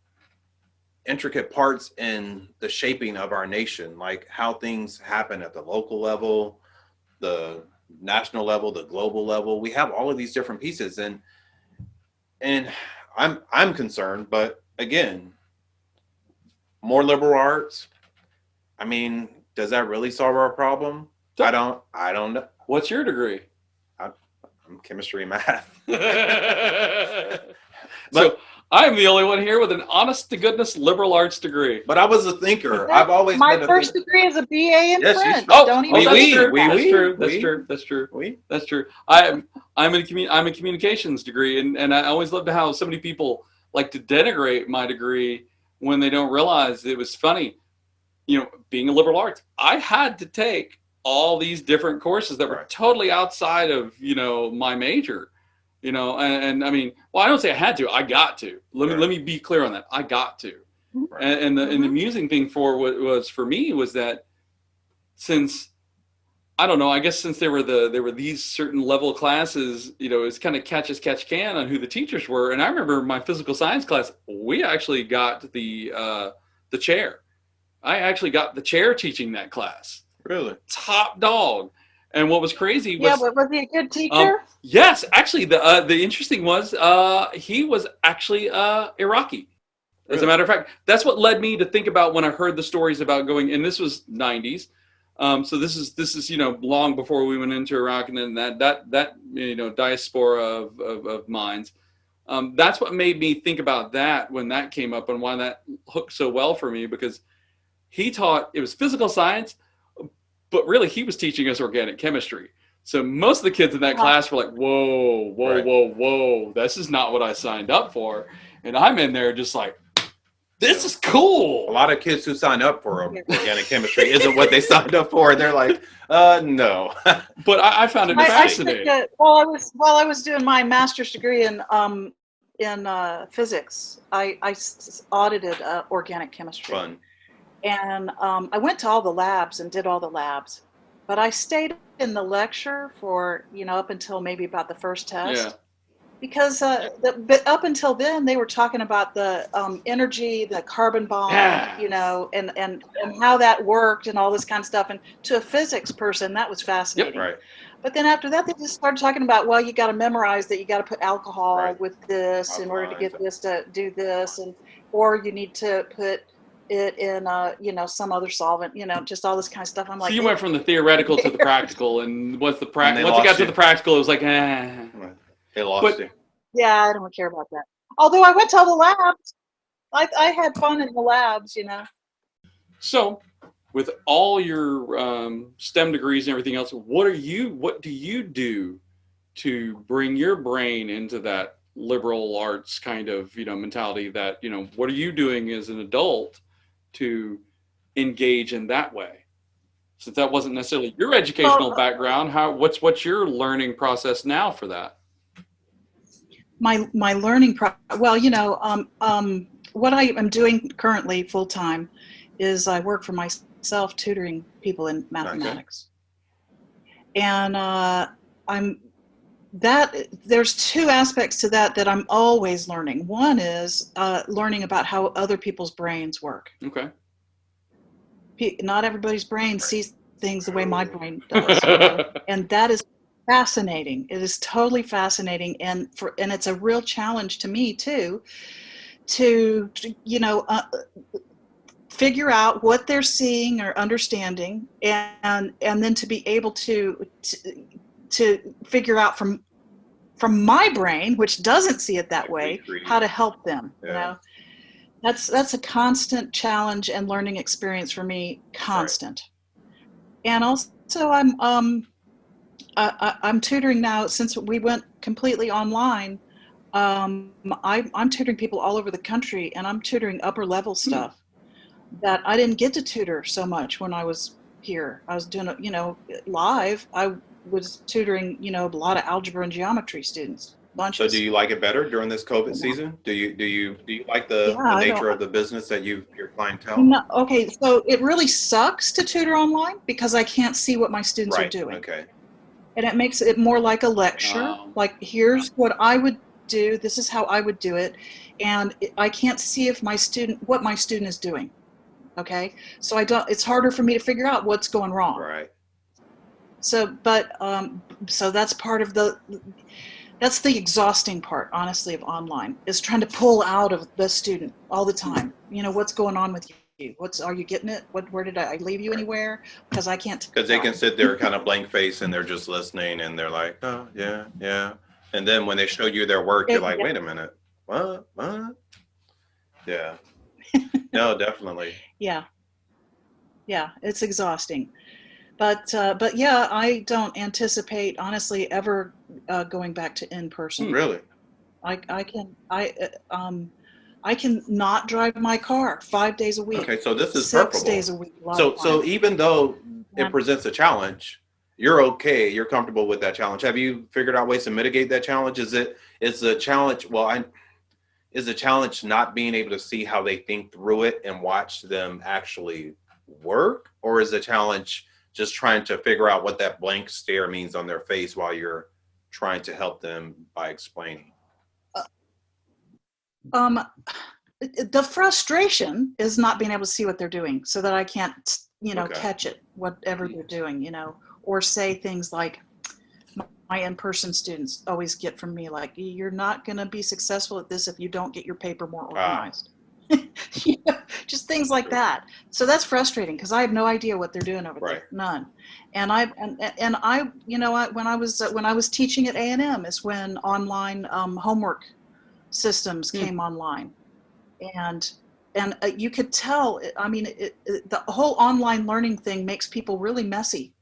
intricate parts in the shaping of our nation, like how things happen at the local level, the national level, the global level. We have all of these different pieces, and I'm concerned, but again, more liberal arts, I mean, does that really solve our problem? I don't know. What's your degree? I'm chemistry and math. So I'm the only one here with an honest to goodness liberal arts degree. But I was a thinker. I've always my been a first thinker. degree is a BA in French. Don't even That's true. I'm a communications degree, and I always love how so many people like to denigrate my degree when they don't realize it was funny. Being a liberal arts, I had to take all these different courses that were totally outside of my major. And I mean, well, I don't say I had to. I got to. Let me be clear on that. I got to. And the amusing thing for me was that since I don't know. I guess since there were these certain level classes, it's kind of catch as catch can on who the teachers were. And I remember my physical science class, we actually got the chair. I actually got the chair teaching that class. Really? Top dog. And what was crazy was, yeah, but was he a good teacher? Yes, actually, the interesting was he was actually Iraqi. As a matter of fact, that's what led me to think about when I heard the stories about going. And this was '90s, so this is long before we went into Iraq, and then that diaspora of minds. That's what made me think about that when that came up, and why that hooked so well for me, because he taught, it was physical science, but really he was teaching us organic chemistry. So most of the kids in that class were like, whoa, Right. whoa, this is not what I signed up for. And I'm in there just like, this is cool. A lot of kids who sign up for organic chemistry isn't what they signed up for. And they're like, no. But I found it fascinating. While I was doing my master's degree in physics, I audited organic chemistry. Fun. And I went to all the labs and did all the labs, but I stayed in the lecture for, up until maybe about the first test. Yeah. Because but up until then, they were talking about the energy, the carbon bomb, and how that worked and all this kind of stuff. And to a physics person, that was fascinating. Yep, right. But then after that, they just started talking about, well, you got to memorize that you got to put alcohol Right. with this in order to get this to do this, or you need to put it in some other solvent, just all this kind of stuff. I'm like, so you went from the theoretical to the practical, and once you got to the practical, it was like, They lost you. Yeah, I don't care about that. Although I went to all the labs, I had fun in the labs, So, with all your STEM degrees and everything else, what do you do to bring your brain into that liberal arts kind of mentality? That what are you doing as an adult to engage in that way? Since that wasn't necessarily your educational background, what's your learning process now for that? My learning what I am doing currently full time is I work for myself tutoring people in mathematics. Okay. And there's two aspects to that I'm always learning. One is learning about how other people's brains work. Okay. Not everybody's brain sees things the way my brain does, and that is fascinating. It is totally fascinating, and it's a real challenge to me too, to figure out what they're seeing or understanding, and then to be able to figure out from my brain, which doesn't see it that way, how to help them. Yeah. That's a constant challenge and learning experience for me, constant. Right. And also I'm tutoring now. Since we went completely online, I'm tutoring people all over the country, and I'm tutoring upper level stuff that I didn't get to tutor so much when I was here. I was doing live. I was tutoring a lot of algebra and geometry students. Bunches. So do you like it better during this COVID season? Do you like the nature of the business that your clientele? No, okay, so it really sucks to tutor online because I can't see what my students are doing. Okay. And it makes it more like a lecture. Like, here's what I would do. This is how I would do it. And I can't see what my student is doing. Okay. So it's harder for me to figure out what's going wrong. Right. So, so that's part of that's the exhausting part, honestly, of online, is trying to pull out of the student all the time. What's going on with you? Are you getting it? Where did I leave you anywhere? Because I can't. Because they can sit there kind of blank face and they're just listening and they're like, oh, yeah. And then when they show you their work, you're like, wait a minute. What? Yeah. No, definitely. Yeah, it's exhausting. But yeah, I don't anticipate, honestly, ever going back to in person. Really? I can not drive my car 5 days a week. Okay, so this is 6 days a week. So even though it presents a challenge, you're okay. You're comfortable with that challenge. Have you figured out ways to mitigate that challenge? Is the challenge? Is the challenge not being able to see how they think through it and watch them actually work, or is the challenge just trying to figure out what that blank stare means on their face while you're trying to help them by explaining? The frustration is not being able to see what they're doing, so that I can't, Okay. catch it, whatever they're doing, or say things like, my in-person students always get from me, like, you're not going to be successful at this if you don't get your paper more organized. Just things like that. So that's frustrating because I have no idea what they're doing over there. None. And I when I was teaching at A&M is when online homework systems came online, and you could tell. I mean, the whole online learning thing makes people really messy.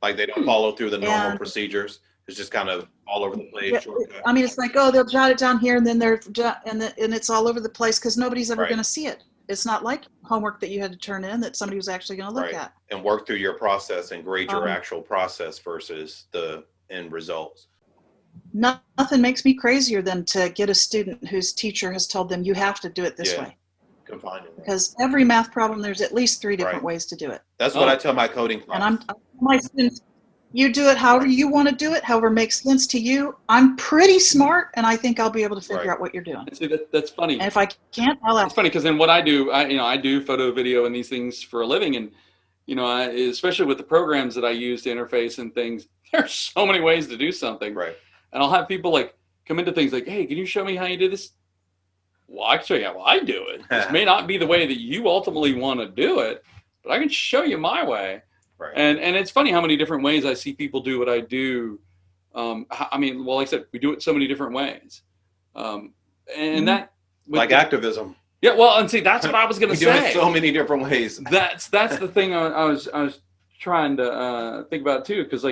Like they don't follow through the normal procedures. It's just kind of all over the place. Yeah, I mean, it's like, oh, they'll jot it down here, and then and it's all over the place because nobody's ever going to see it. It's not like homework that you had to turn in that somebody was actually going to look at. And work through your process and grade your actual process versus the end results. Nothing makes me crazier than to get a student whose teacher has told them you have to do it this way. Because every math problem, there's at least 3 different ways to do it. That's what I tell my coding class. And my students, you do it however you want to do it, however makes sense to you. I'm pretty smart, and I think I'll be able to figure out what you're doing. See, that's funny. And if I can't, I'll ask. It's funny because then what I do, I do photo, video, and these things for a living, and especially with the programs that I use to interface and things, there's so many ways to do something. Right. And I'll have people like come into things like, hey, can you show me how you do this? Well, I can show you how I do it. This may not be the way that you ultimately want to do it, but I can show you my way. Right. And it's funny how many different ways I see people do what I do. I mean, well, like I said, we do it so many different ways. And that like activism. Yeah, well, and see, that's what I was going to say. We do it so many different ways. That's the thing I was trying to think about too, because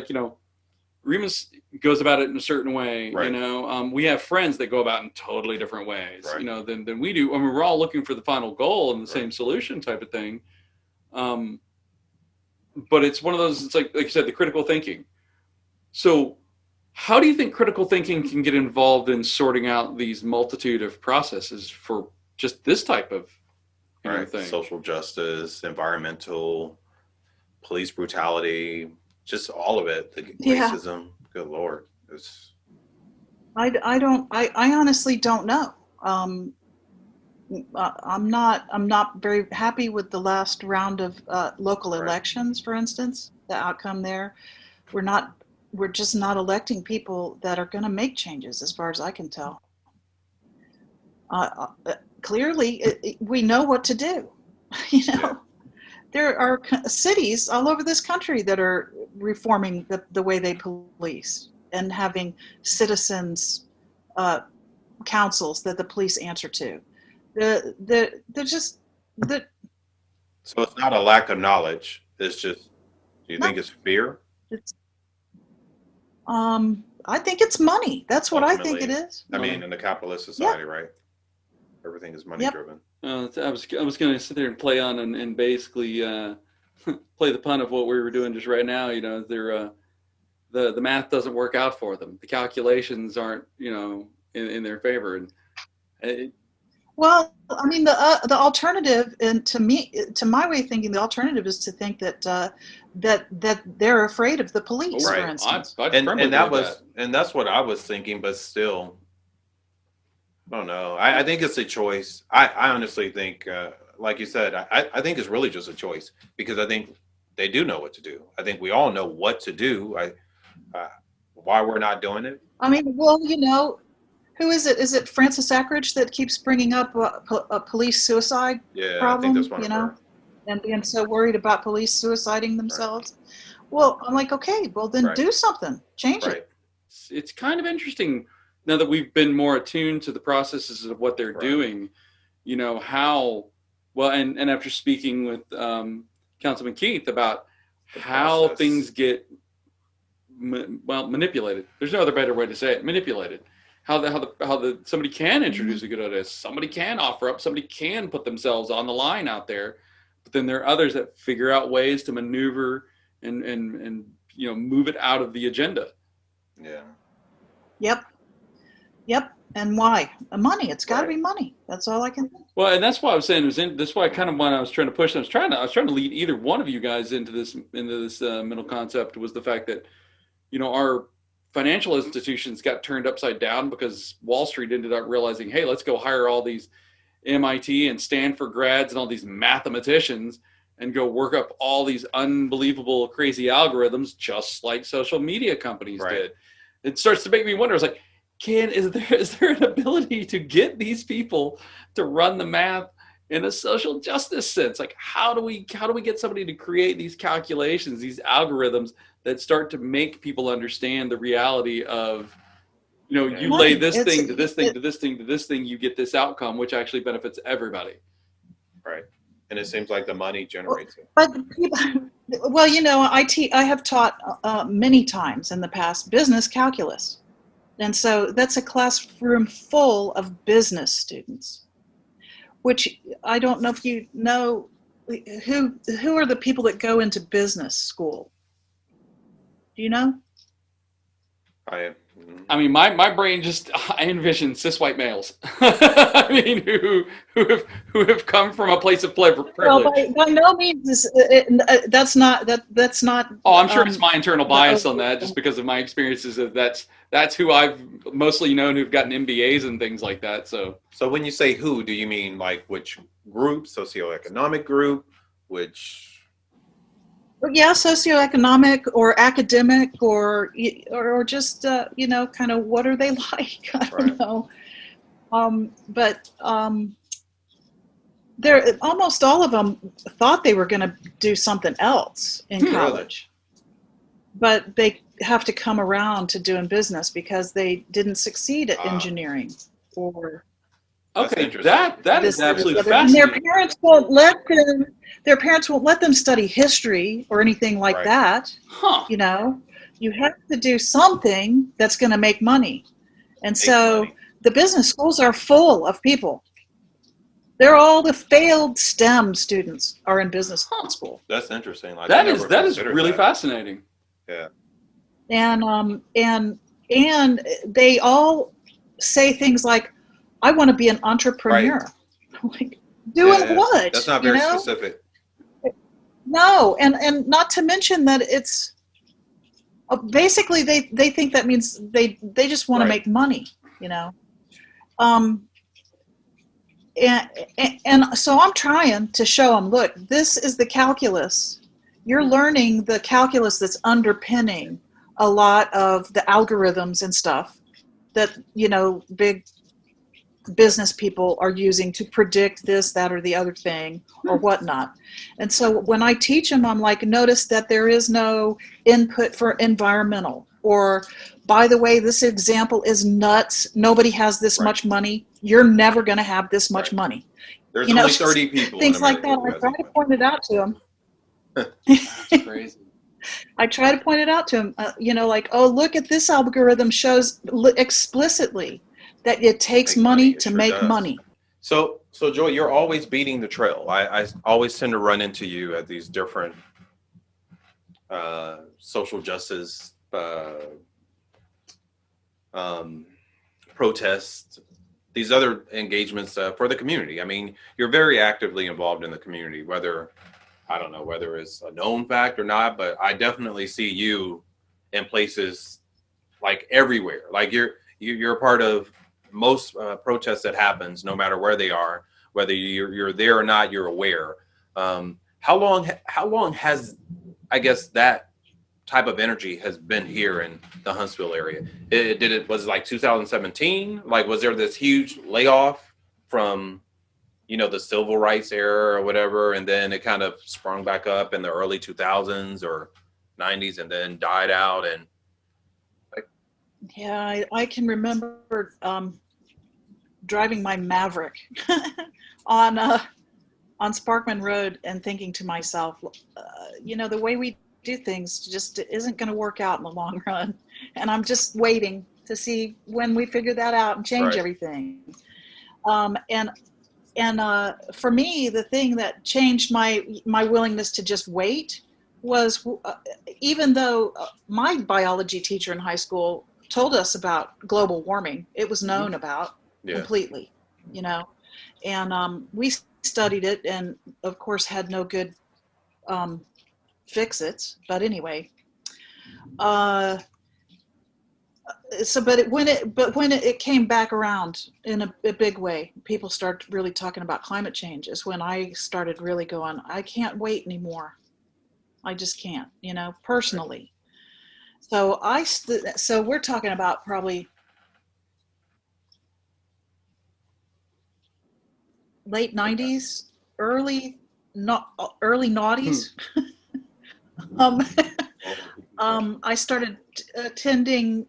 Remus goes about it in a certain way. Right. We have friends that go about in totally different ways. Right. Than we do. I mean, we're all looking for the final goal and the same solution type of thing. But it's one of those. It's like you said, the critical thinking. So, how do you think critical thinking can get involved in sorting out these multitude of processes for just this type of thing? Social justice, environmental, police brutality, just all of it. The racism. Good Lord, I honestly don't know. I'm not very happy with the last round of local elections, for instance. The outcome there, we're just not electing people that are going to make changes, as far as I can tell. Clearly, we know what to do. There are cities all over this country that are reforming the way they police and having citizens councils that the police answer to. So it's not a lack of knowledge. It's just, do you think it's fear? I think it's money. That's what I think it is. I mean, in the capitalist society, right? Everything is money driven. I was going to sit there and play on and basically play the pun of what we were doing just right now. They're the math doesn't work out for them. The calculations aren't in their favor. Well, I mean, the alternative, and to my way of thinking, the alternative is to think that they're afraid of the police, for instance. And that's what I was thinking, but still, I don't know. I think it's a choice. I honestly think, like you said, I think it's really just a choice, because I think they do know what to do. I think we all know what to do. Why we're not doing it? I mean, well, who is it? Is it Frances Ackridge that keeps bringing up a police suicide problem? I think that's one of her. And being so worried about police suiciding themselves. Right. Well, I'm like, okay, well then do something, change it. It's kind of interesting now that we've been more attuned to the processes of what they're doing. How well, and after speaking with Councilman Keith about how things get manipulated. There's no other better way to say it. Manipulated. How somebody can introduce a good idea, somebody can offer up, somebody can put themselves on the line out there, but then there are others that figure out ways to maneuver and move it out of the agenda. Yeah. Yep. And why? Money. It's got to be money. That's all I can. Well, and that's why I was saying that's why kind of when I was trying to push. I was trying to lead either one of you guys into this middle concept was the fact that our financial institutions got turned upside down because Wall Street ended up realizing, hey, let's go hire all these MIT and Stanford grads and all these mathematicians and go work up all these unbelievable crazy algorithms, just like social media companies did. It starts to make me wonder. It's like, is there an ability to get these people to run the math in a social justice sense? Like, how do we get somebody to create these calculations, these algorithms that start to make people understand the reality of, you lay this thing to this thing to this thing to this thing, you get this outcome, which actually benefits everybody. Right. And it seems like the money generates it. But people, well, I have taught many times in the past business calculus. And so that's a classroom full of business students, which I don't know if you know, who are the people that go into business school? Do you know? I mean, my brain I envision cis white males. I mean, who have come from a place of privilege. Well, by no means that's not. Oh, I'm sure it's my internal bias on that, just because of my experiences. That's who I've mostly known who've gotten MBAs and things like that. So when you say who, do you mean like which group, socioeconomic group, which? Yeah, socioeconomic or academic or just kind of what are they like? I don't know. But they're almost all of them thought they were going to do something else in college, but they have to come around to doing business because they didn't succeed at engineering or. Okay, that is absolutely fascinating. And their parents won't let them study history or anything like that. Huh. You have to do something that's going to make money. And so the business schools are full of people. They're all the failed STEM students are in business school. That's interesting. Like, that is really fascinating. Yeah. And they all say things like, I want to be an entrepreneur. Like, doing what? That's not very specific. No, and not to mention that it's basically they think that means they just want to make money, and so I'm trying to show them, look, this is the calculus. You're learning the calculus that's underpinning a lot of the algorithms and stuff that big business people are using to predict this, that, or the other thing or whatnot. And so when I teach them, I'm like, notice that there is no input for environmental, or by the way, this example is nuts. Nobody has this much money. You're never going to have this much money. There's only 30 people. Things like that. I try to point it out to them. That's crazy. I try to point it out to them, like, oh, look at this algorithm shows explicitly that it takes money to make money. So Joy, you're always beating the trail. I always tend to run into you at these different social justice protests, these other engagements for the community. I mean, you're very actively involved in the community, whether it's a known fact or not, but I definitely see you in places like everywhere. Like you're a part of most protests that happens, no matter where they are, whether you're there or not, you're aware. How long has, I guess, that type of energy has been here in the Huntsville area? Was it like 2017? Like, was there this huge layoff from, the civil rights era or whatever, and then it kind of sprung back up in the early 2000s or 90s and then died out? And yeah, I can remember driving my Maverick on Sparkman Road and thinking to myself, the way we do things just isn't going to work out in the long run. And I'm just waiting to see when we figure that out and change everything. And for me, the thing that changed my willingness to just wait was even though my biology teacher in high school told us about global warming. It was known about completely, you know, and we studied it, and of course had no good fix-its. But anyway, when it came back around in a big way, people started really talking about climate change, is when I started really going, I can't wait anymore. I just can't, you know, personally. So so we're talking about probably late 90s, early noughties. I started attending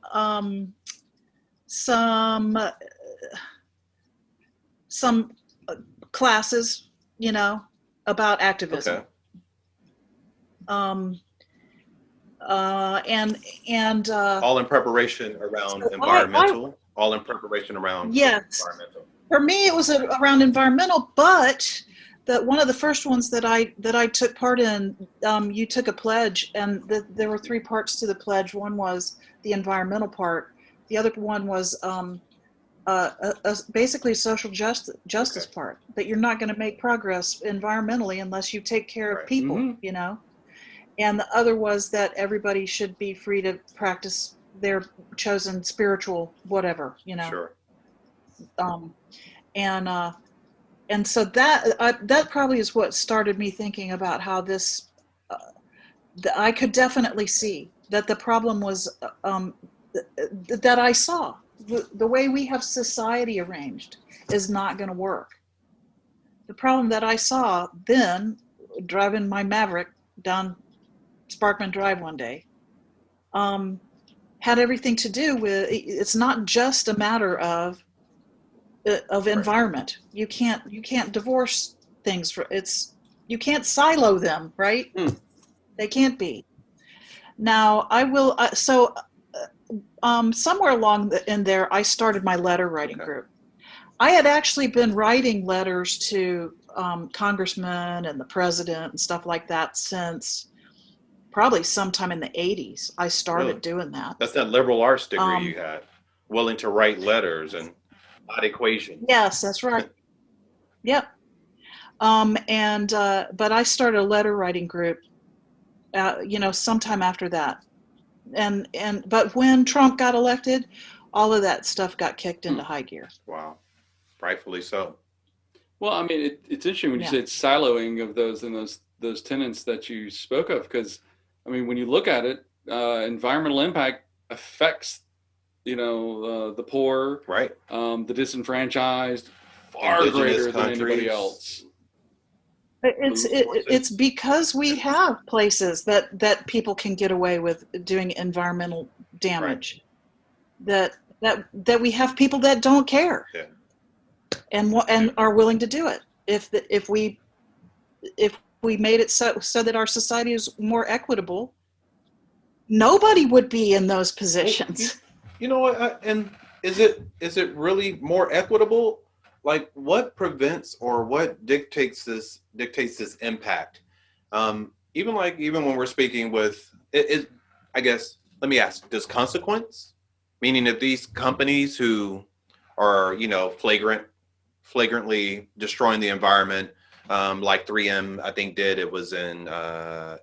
some classes, you know, about activism. Okay. And all in preparation around environmental. All in preparation around environmental. For me, it was around environmental, but one of the first ones that I took part in, you took a pledge, and there were 3 parts to the pledge. One was the environmental part. The other one was basically social justice part, that you're not going to make progress environmentally unless you take care of people, you know. And the other was that everybody should be free to practice their chosen spiritual whatever, you know. Sure. And so that probably is what started me thinking about how this. I could definitely see that the problem was that I saw the way we have society arranged is not going to work. The problem that I saw then, driving my Maverick down Sparkman Drive one day, had everything to do with, it's not just a matter of environment. You can't divorce things. You can't silo them, right? They can't be. Now I will. Somewhere along in there, I started my letter writing group. I had actually been writing letters to congressmen and the president and stuff like that since probably sometime in the 80s. I started doing that. That's that liberal arts degree you had, willing to write letters and not equations. Yes, that's right. Yep. But I started a letter writing group, you know, sometime after that. But when Trump got elected, all of that stuff got kicked into high gear. Wow. Rightfully so. Well, I mean, it's interesting when you say it's siloing of those tenets that you spoke of, because, I mean, when you look at it, environmental impact affects, you know, the poor, right? The disenfranchised, far Indigenous greater countries. than anybody else. It's because we have places that people can get away with doing environmental damage, that we have people that don't care, and are willing to do it. If we made it so that our society is more equitable, nobody would be in those positions. You know what? And is it really more equitable? Like, what prevents or what dictates this impact? Even when we're speaking with it, I guess, let me ask, does consequence, meaning if these companies who are, you know, flagrantly destroying the environment, like 3M, I think it was in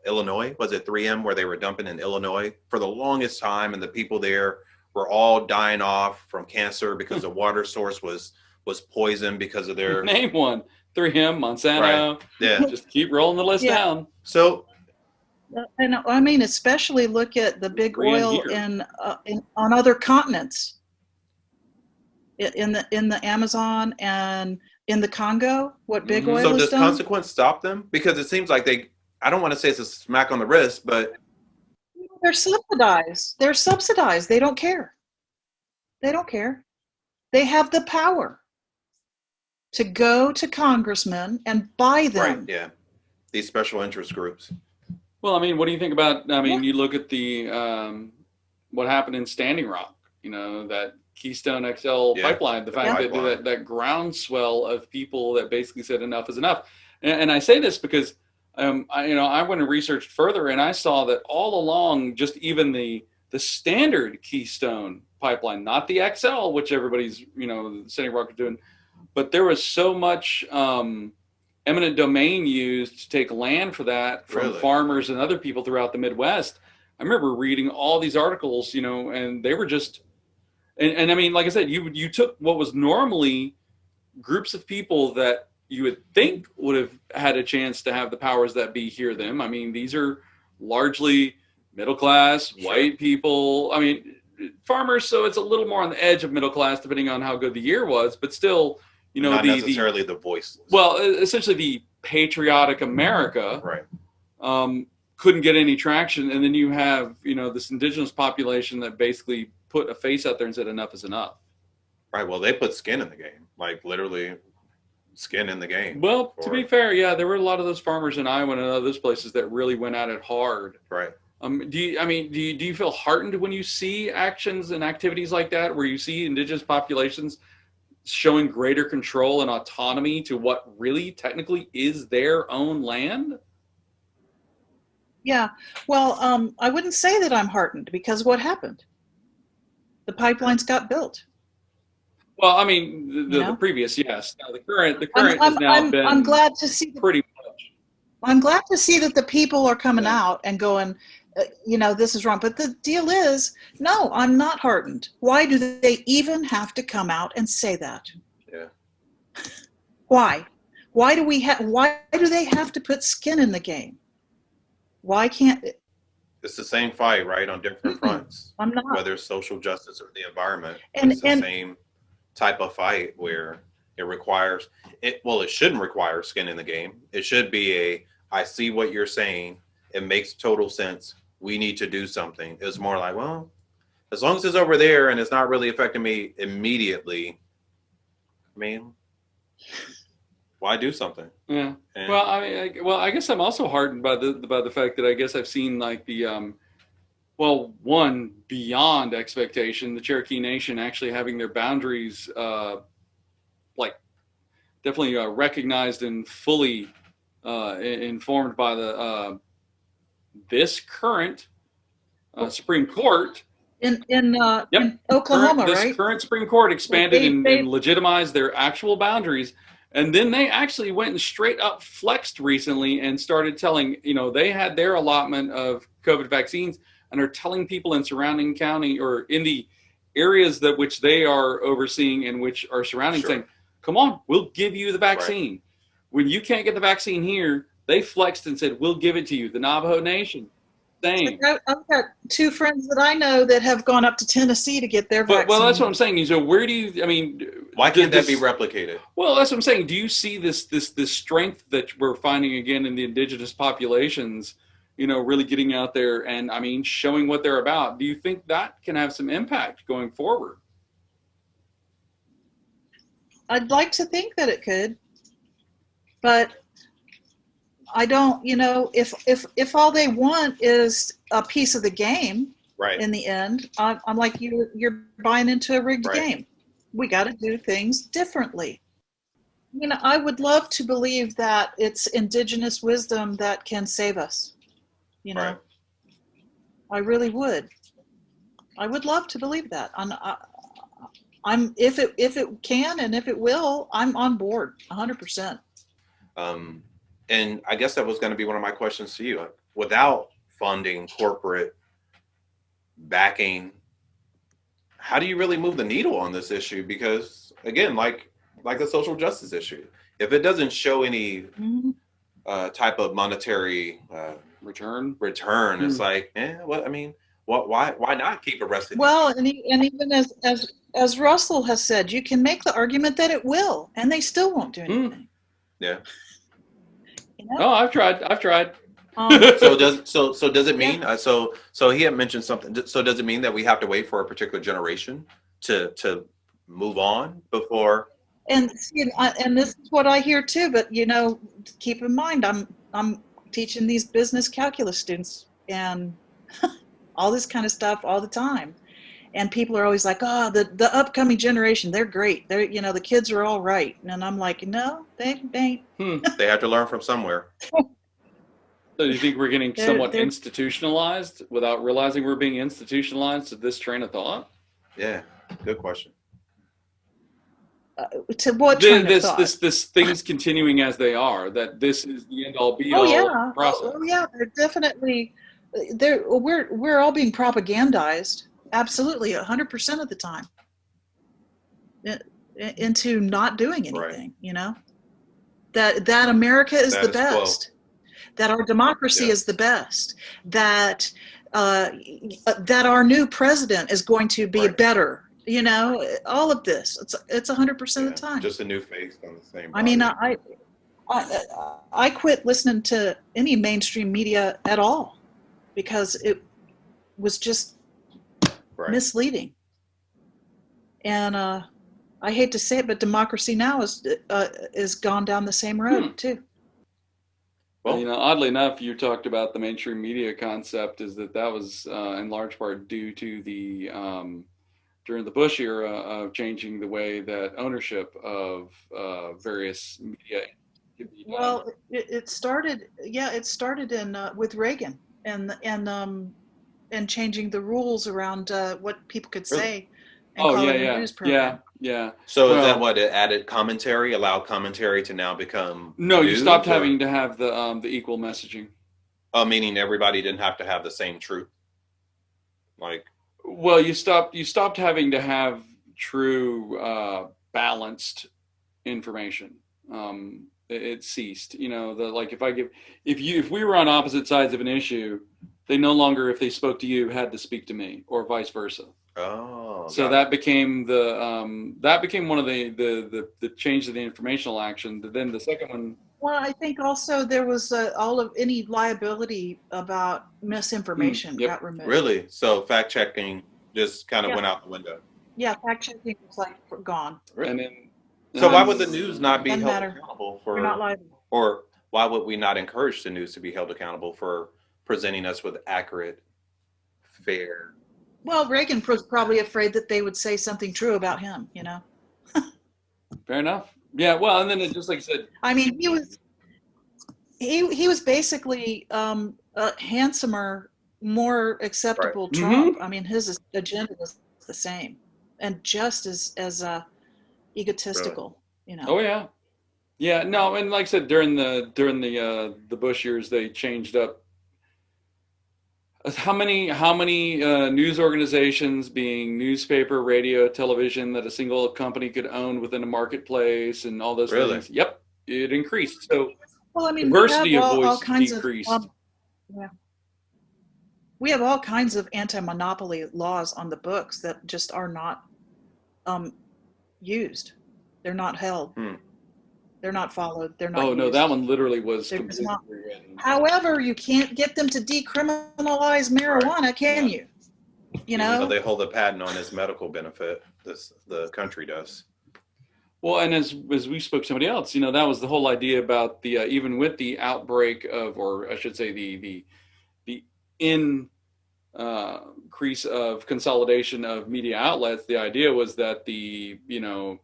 Illinois, was it 3M, where they were dumping in Illinois for the longest time, and the people there were all dying off from cancer because the water source was poisoned because of their... Name one. 3M, Monsanto. Right. Yeah. Just keep rolling the list down. So, and I mean, especially look at the big oil on other continents, in the Amazon and in the Congo. What big oil so has does done? consequence stop them? Because it seems like I don't want to say it's a smack on the wrist, but they're subsidized. They don't care. They have the power to go to congressmen and buy them. Right, yeah. These special interest groups. Well, I mean, what do you think about, you look at the, what happened in Standing Rock, you know, that Keystone XL pipeline, the fact that groundswell of people that basically said enough is enough. And I say this because, I went and researched further, and I saw that all along, just even the the standard Keystone pipeline, not the XL, which everybody's, sending rocket doing. But there was so much eminent domain used to take land for that from farmers and other people throughout the Midwest. I remember reading all these articles, and they were just, and I mean, like I said, you took what was normally groups of people that you would think would have had a chance to have the powers that be hear them. I mean, these are largely middle class, white people. I mean, farmers, so it's a little more on the edge of middle class, depending on how good the year was, but still, not necessarily the voiceless. Well, essentially the patriotic America, couldn't get any traction, and then you have this indigenous population that basically put a face out there and said enough is enough. Right. Well, they put skin in the game, like literally skin in the game. Well, to be fair, yeah, there were a lot of those farmers in Iowa and other places that really went at it hard. Right. Do you feel heartened when you see actions and activities like that, where you see indigenous populations showing greater control and autonomy to what really technically is their own land? Yeah. Well, I wouldn't say that I'm heartened, because what happened? The pipelines got built. Well, I mean, the previous, yes. Now the current has now been. I'm glad to see pretty much. I'm glad to see that the people are coming out and going, this is wrong. But the deal is, no, I'm not heartened. Why do they even have to come out and say that? Yeah. Why? Why do they have to put skin in the game? Why can't it? It's the same fight, right, on different fronts. I'm not. Whether it's social justice or the environment, it's the same type of fight where it requires it. Well, it shouldn't require skin in the game. It should be I see what you're saying. It makes total sense. We need to do something. It's more like, well, as long as it's over there and it's not really affecting me immediately, I mean, why do something? Yeah. And, I guess I'm also heartened by the fact that I guess I've seen like the one beyond expectation, the Cherokee Nation actually having their boundaries definitely recognized and fully informed by the this current Supreme Court in Oklahoma, right? This current Supreme Court expanded and legitimized their actual boundaries. And then they actually went and straight up flexed recently and started telling, they had their allotment of COVID vaccines and are telling people in surrounding county or in the areas that which they are overseeing and which are surrounding, saying, come on, we'll give you the vaccine. Right. When you can't get the vaccine here, they flexed and said, we'll give it to you. The Navajo Nation. Same. I've got two friends that I know that have gone up to Tennessee to get their vaccine. Well, that's what I'm saying. So where do you, why can't that be replicated? Well, that's what I'm saying. Do you see this strength that we're finding again in the indigenous populations, really getting out there and, showing what they're about? Do you think that can have some impact going forward? I'd like to think that it could, but I don't, if all they want is a piece of the game, right, in the end, I'm like, you're buying into a rigged game. We got to do things differently. I would love to believe that it's indigenous wisdom that can save us. Right. I really would. I would love to believe that. I'm if it can and if it will, I'm on board 100%. And I guess that was going to be one of my questions to you. Without funding, corporate backing, how do you really move the needle on this issue? Because again, like the social justice issue, if it doesn't show any type of monetary return, it's like, why not keep arresting? Well, and even as Russell has said, you can make the argument that it will, and they still won't do anything. Yeah. Oh, I've tried. So does it mean so he had mentioned something. So does it mean that we have to wait for a particular generation to move on before? And this is what I hear too. But keep in mind, I'm teaching these business calculus students and all this kind of stuff all the time. And people are always like, oh, the upcoming generation, they're great. They're, the kids are all right. And I'm like, no, they ain't. They have to learn from somewhere. So do you think we're getting somewhat institutionalized without realizing we're being institutionalized to this train of thought? Yeah, good question. To what train of thought? This things continuing as they are, that this is the end all be all Oh yeah, process. oh yeah, they're definitely. We're all being propagandized, absolutely, 100% of the time, into not doing anything. You know, that America is the best, that our democracy is the best, that that our new president is going to be better. You know, all of this. It's 100% of the time. Just a new face on the same body. I mean, I quit listening to any mainstream media at all because it was just misleading. And I hate to say it, but democracy now is gone down the same road too. Well, you know, oddly enough, you talked about the mainstream media concept. Is that was in large part due to the during the Bush era of changing the way that ownership of various media could be done. Well, it started, it started in with Reagan and changing the rules around what people could say and call it a news program. Yeah. So is that what it added commentary, allowed commentary to now become No, news, you stopped having to have the equal messaging. Oh, meaning everybody didn't have to have the same truth? Like, well, you stopped having to have true balanced information. It ceased. You know, like if we were on opposite sides of an issue, they no longer, if they spoke to you, had to speak to me, or vice versa. Oh, so that became one of the change of the informational action. Then the second one. Well, I think also there was all of any liability about misinformation got removed. Really? So fact checking just kind of went out the window. Yeah, fact checking was like gone. Really? And then, so why would the news not be held accountable for? You're not liable. Or why would we not encourage the news to be held accountable for presenting us with accurate, fair? Well, Reagan was probably afraid that they would say something true about him. You know. Fair enough. Yeah, well, and then it just like I said. I mean, he was basically a handsomer, more acceptable Trump. I mean, his agenda was the same, and just as egotistical. You know. Oh yeah, yeah. No, and like I said, during the Bush years, they changed up. How many news organizations, being newspaper, radio, television, that a single company could own within a marketplace, and all those things? Yep, it increased. So, well, I mean, diversity of voice decreased. We have all kinds of anti-monopoly laws on the books that just are not used. They're not held. They're not followed. They're not. Oh no, that one literally was completely rewritten. However, you can't get them to decriminalize marijuana, can you? You know, they hold a patent on its medical benefit. The country does. Well, and as we spoke to somebody else, you know, that was the whole idea about the even with the outbreak of, or I should say, the increase of consolidation of media outlets. The idea was that the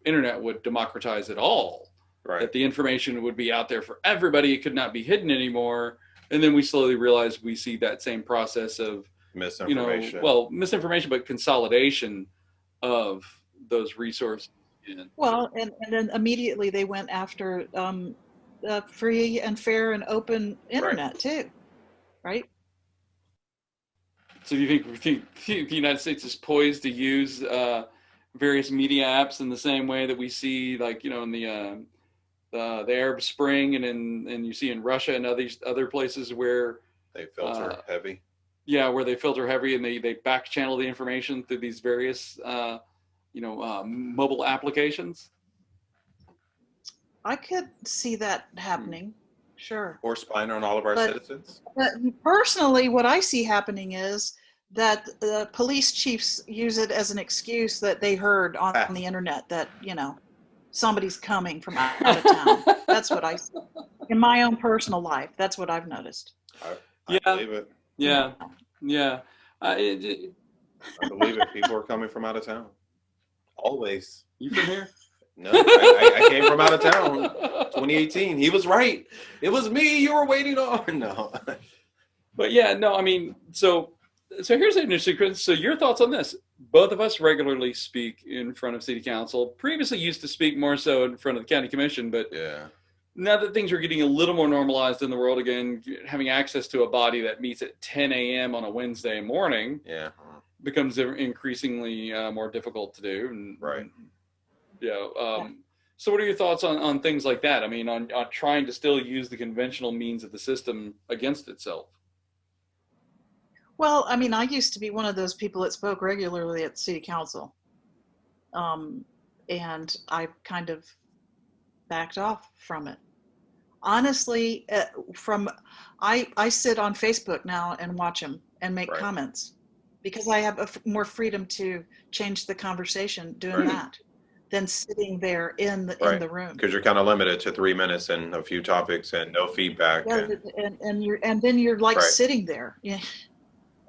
internet would democratize it all. Right. That the information would be out there for everybody. It could not be hidden anymore. And then we slowly realized we see that same process of misinformation. Misinformation, but consolidation of those resources. Well, and then immediately they went after free and fair and open internet too, right? So do you think the United States is poised to use various media apps in the same way that we see, like, in the Arab Spring, and you see in Russia and other places where they filter heavy? Yeah, where they filter heavy and they back channel the information through these various mobile applications. I could see that happening, sure. Or spying on all of our citizens. But personally, what I see happening is that the police chiefs use it as an excuse that they heard on the internet that somebody's coming from out of town. That's what I see in my own personal life. That's what I've noticed. I believe it. Yeah. I believe it. People are coming from out of town. Always. You from here? No, I came from out of town. 2018. He was right. It was me you were waiting on. No. But yeah, no, I mean, so here's an interesting, Chris. So your thoughts on this? Both of us regularly speak in front of city council. Previously used to speak more so in front of the county commission, but Yeah. now that things are getting a little more normalized in the world again, having access to a body that meets at 10 a.m. on a Wednesday morning becomes increasingly more difficult to do. And, right. So what are your thoughts on things like that? I mean, on trying to still use the conventional means of the system against itself? Well, I mean, I used to be one of those people that spoke regularly at city council. And I kind of backed off from it. Honestly, I sit on Facebook now and watch them and make comments because I have more freedom to change the conversation doing that than sitting there in the room. Because you're kind of limited to 3 minutes and a few topics and no feedback. Yeah, and then you're like sitting there,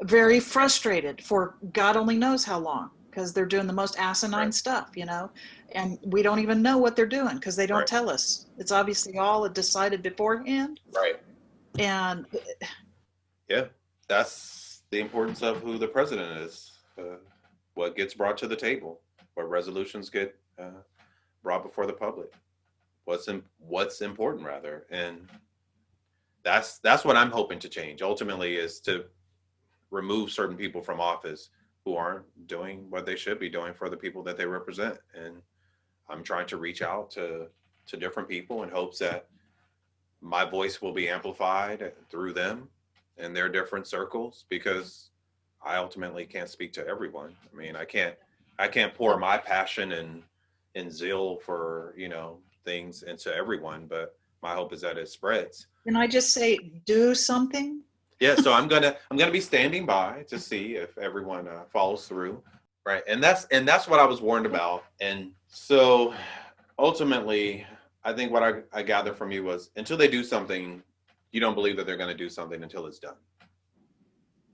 very frustrated for God only knows how long, because they're doing the most asinine stuff, and we don't even know what they're doing because they don't tell us. It's obviously all decided beforehand. Right. And yeah, that's the importance of who the president is. What gets brought to the table, what resolutions get brought before the public, what's important rather, and that's what I'm hoping to change ultimately, is to remove certain people from office who aren't doing what they should be doing for the people that they represent. And I'm trying to reach out to different people in hopes that my voice will be amplified through them in their different circles, because I ultimately can't speak to everyone. I mean, I can't pour my passion and zeal for, things into everyone, but my hope is that it spreads. Can I just say, do something? Yeah, so I'm gonna be standing by to see if everyone follows through, right? And that's what I was warned about. And so ultimately, I think what I gathered from you was, until they do something, you don't believe that they're going to do something until it's done.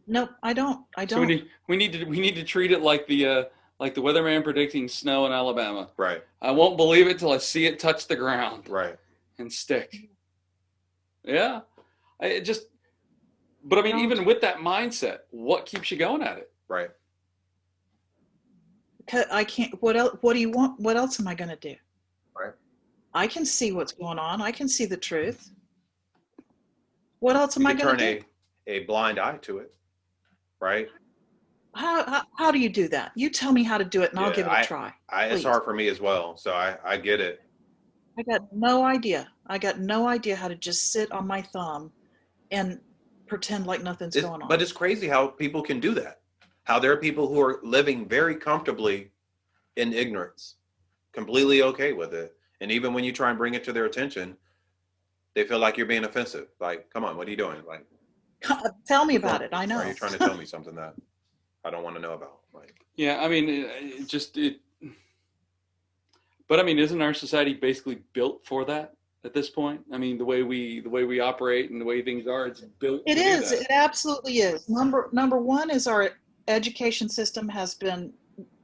Nope, I don't. So we need to treat it like the weatherman predicting snow in Alabama. Right. I won't believe it till I see it touch the ground. Right. And stick. Yeah. But I mean, even with that mindset, what keeps you going at it? Right. I can't. What else? What do you want? What else am I going to do? Right. I can see what's going on. I can see the truth. What else am I going to do? Turn a blind eye to it. Right. How do you do that? You tell me how to do it, and I'll give it a try. It's hard for me as well, so I get it. I got no idea. I got no idea how to just sit on my thumb and pretend like nothing's going on. But it's crazy how people can do that. How there are people who are living very comfortably in ignorance, completely okay with it. And even when you try and bring it to their attention, they feel like you're being offensive. Like, come on, what are you doing? Like, tell me about it. I know. Are you trying to tell me something that I don't want to know about? Like, yeah, I mean, but I mean, isn't our society basically built for that at this point? I mean, the way we operate and the way things are, it's built. It is. It absolutely is. Number one is our education system has been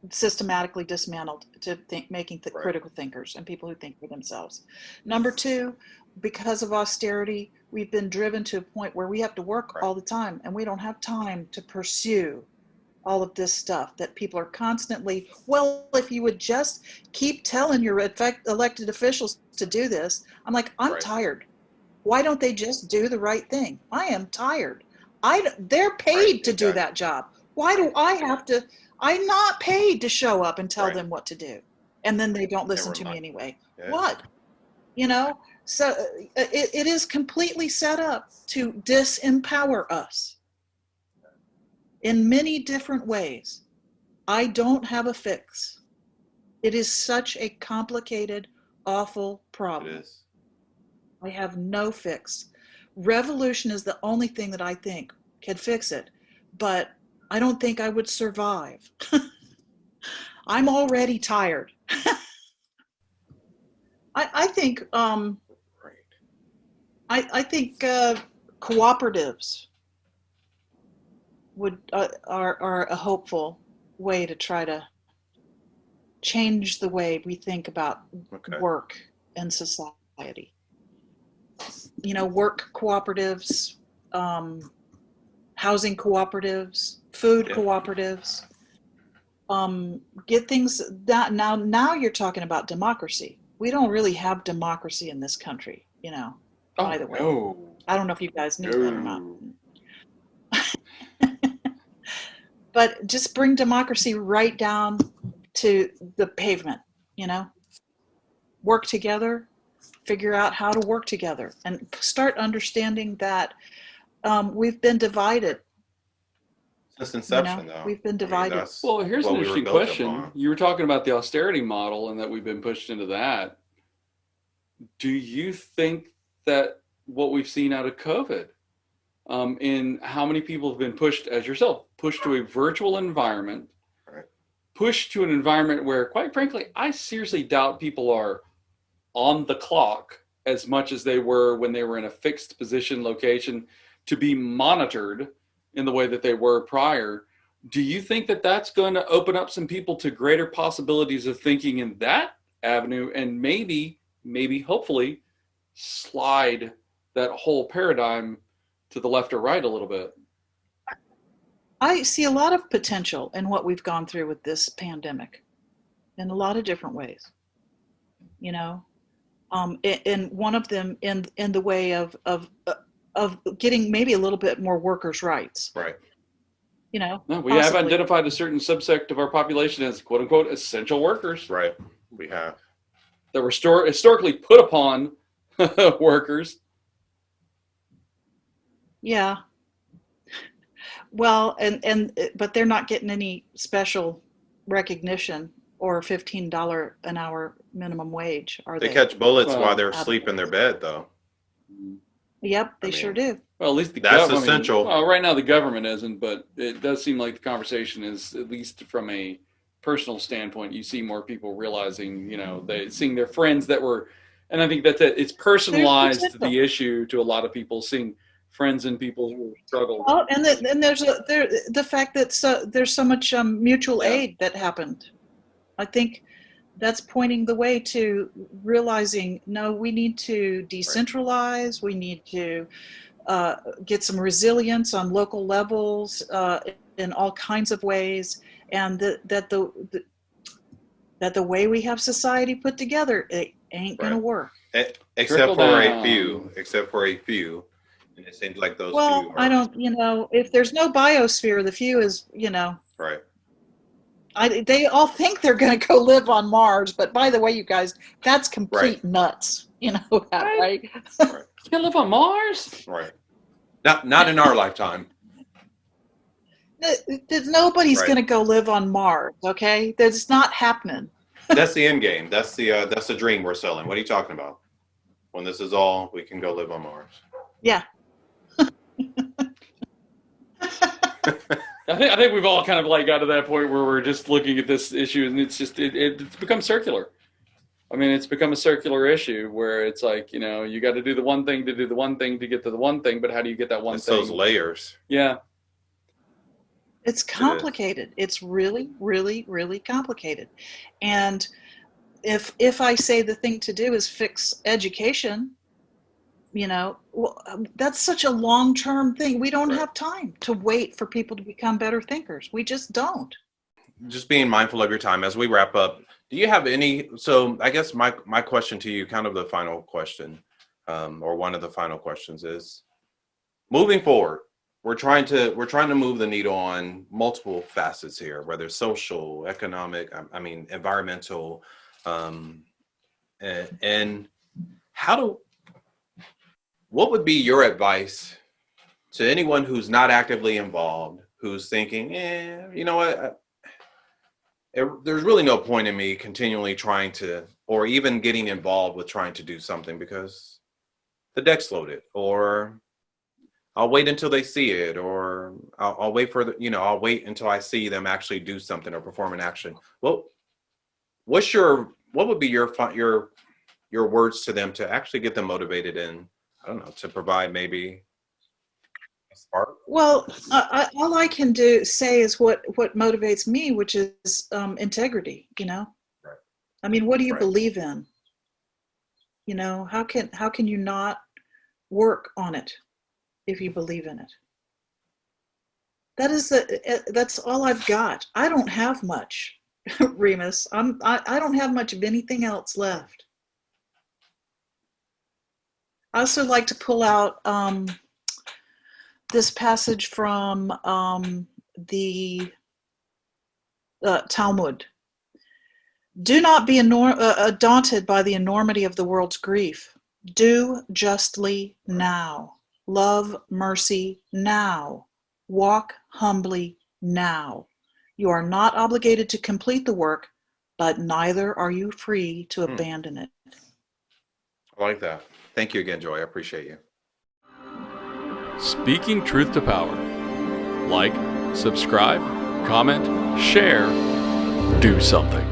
systematically dismantled to making critical thinkers and people who think for themselves. Number two, because of austerity, we've been driven to a point where we have to work all the time, and we don't have time to pursue all of this stuff that people are constantly, well, if you would just keep telling your elected officials to do this. I'm like, I'm tired. Why don't they just do the right thing? I am tired. They're paid to do that job. Why do I have to? I'm not paid to show up and tell them what to do. And then they don't listen to me anyway. Yeah. What? So it is completely set up to disempower us in many different ways. I don't have a fix. It is such a complicated, awful problem. It is. I have no fix. Revolution is the only thing that I think can fix it, but I don't think I would survive. I'm already tired. I think I think cooperatives are a hopeful way to try to change the way we think about Okay. work and society. Work cooperatives, housing cooperatives, food cooperatives. Get things that now you're talking about democracy. We don't really have democracy in this country, by the way. No. I don't know if you guys knew that or not. But just bring democracy right down to the pavement, work together, figure out how to work together, and start understanding that we've been divided. Since inception, though. We've been divided. Well, here's an interesting question. You were talking about the austerity model and that we've been pushed into that. Do you think that what we've seen out of COVID, in how many people have been pushed, as yourself, pushed to a virtual environment, pushed to an environment where, quite frankly, I seriously doubt people are on the clock as much as they were when they were in a fixed position location to be monitored in the way that they were prior. Do you think that that's going to open up some people to greater possibilities of thinking in that avenue and maybe, hopefully, slide that whole paradigm to the left or right a little bit? I see a lot of potential in what we've gone through with this pandemic in a lot of different ways, and one of them in the way of getting maybe a little bit more workers' rights. Right. No, we have identified a certain subsect of our population as quote unquote essential workers. Right. We have. That were historically put upon workers. Yeah. Well, but they're not getting any special recognition or $15 an hour minimum wage, are they? They catch bullets while they're asleep in their bed, though. Yep, they sure do. Well, at least that's essential. Well, right now the government isn't, but it does seem like the conversation is, at least from a personal standpoint, you see more people realizing, they seeing their friends that were, and I think that's it. It's personalized the issue to a lot of people, seeing friends and people who struggle. Oh, and there's the fact that there's so much mutual aid that happened. I think that's pointing the way to realizing, no, we need to decentralize. We need to get some resilience on local levels in all kinds of ways, and that the way we have society put together, it ain't gonna work. Except for a few. And it seems like those few are. I don't, if there's no biosphere, the few is, Right. They all think they're going to go live on Mars, but by the way, you guys, that's complete nuts. You know that, right? You're going to live on Mars? Right. Not in our lifetime. Nobody's going to go live on Mars, okay? That's not happening. That's the end game. That's the dream we're selling. What are you talking about? When this is all, we can go live on Mars. Yeah. I think we've all kind of got to that point where we're just looking at this issue, and it's just it's become circular. I mean, it's become a circular issue where it's like, you got to do the one thing to do the one thing to get to the one thing, but how do you get that one thing? Those layers. Yeah. It's complicated. It's really, really, really complicated. And if I say the thing to do is fix education, that's such a long-term thing. We don't have time to wait for people to become better thinkers. We just don't. Just being mindful of your time as we wrap up. Do you have any? So I guess my question to you, kind of the final question, or one of the final questions, is moving forward. We're trying to move the needle on multiple facets here, whether social, economic, environmental, and what would be your advice to anyone who's not actively involved, who's thinking, you know what, there's really no point in me continually trying to, or even getting involved with trying to do something because the deck's loaded, or I'll wait until they see it, or I'll wait for I'll wait until I see them actually do something or perform an action. Well, what would be your words to them to actually get them motivated and, I don't know, to provide maybe a spark? Well, all I can say is what motivates me, which is integrity. I mean, what do you Right. believe in? You know, how can you not work on it if you believe in it? That's all I've got. I don't have much, Remus. I don't have much of anything else left. I also like to pull out this passage from the Talmud. Do not be daunted by the enormity of the world's grief. Do justly now. Love mercy now. Walk humbly now. You are not obligated to complete the work, but neither are you free to abandon it. I like that. Thank you again, Joy. I appreciate you. Speaking truth to power. Like, subscribe, comment, share, do something.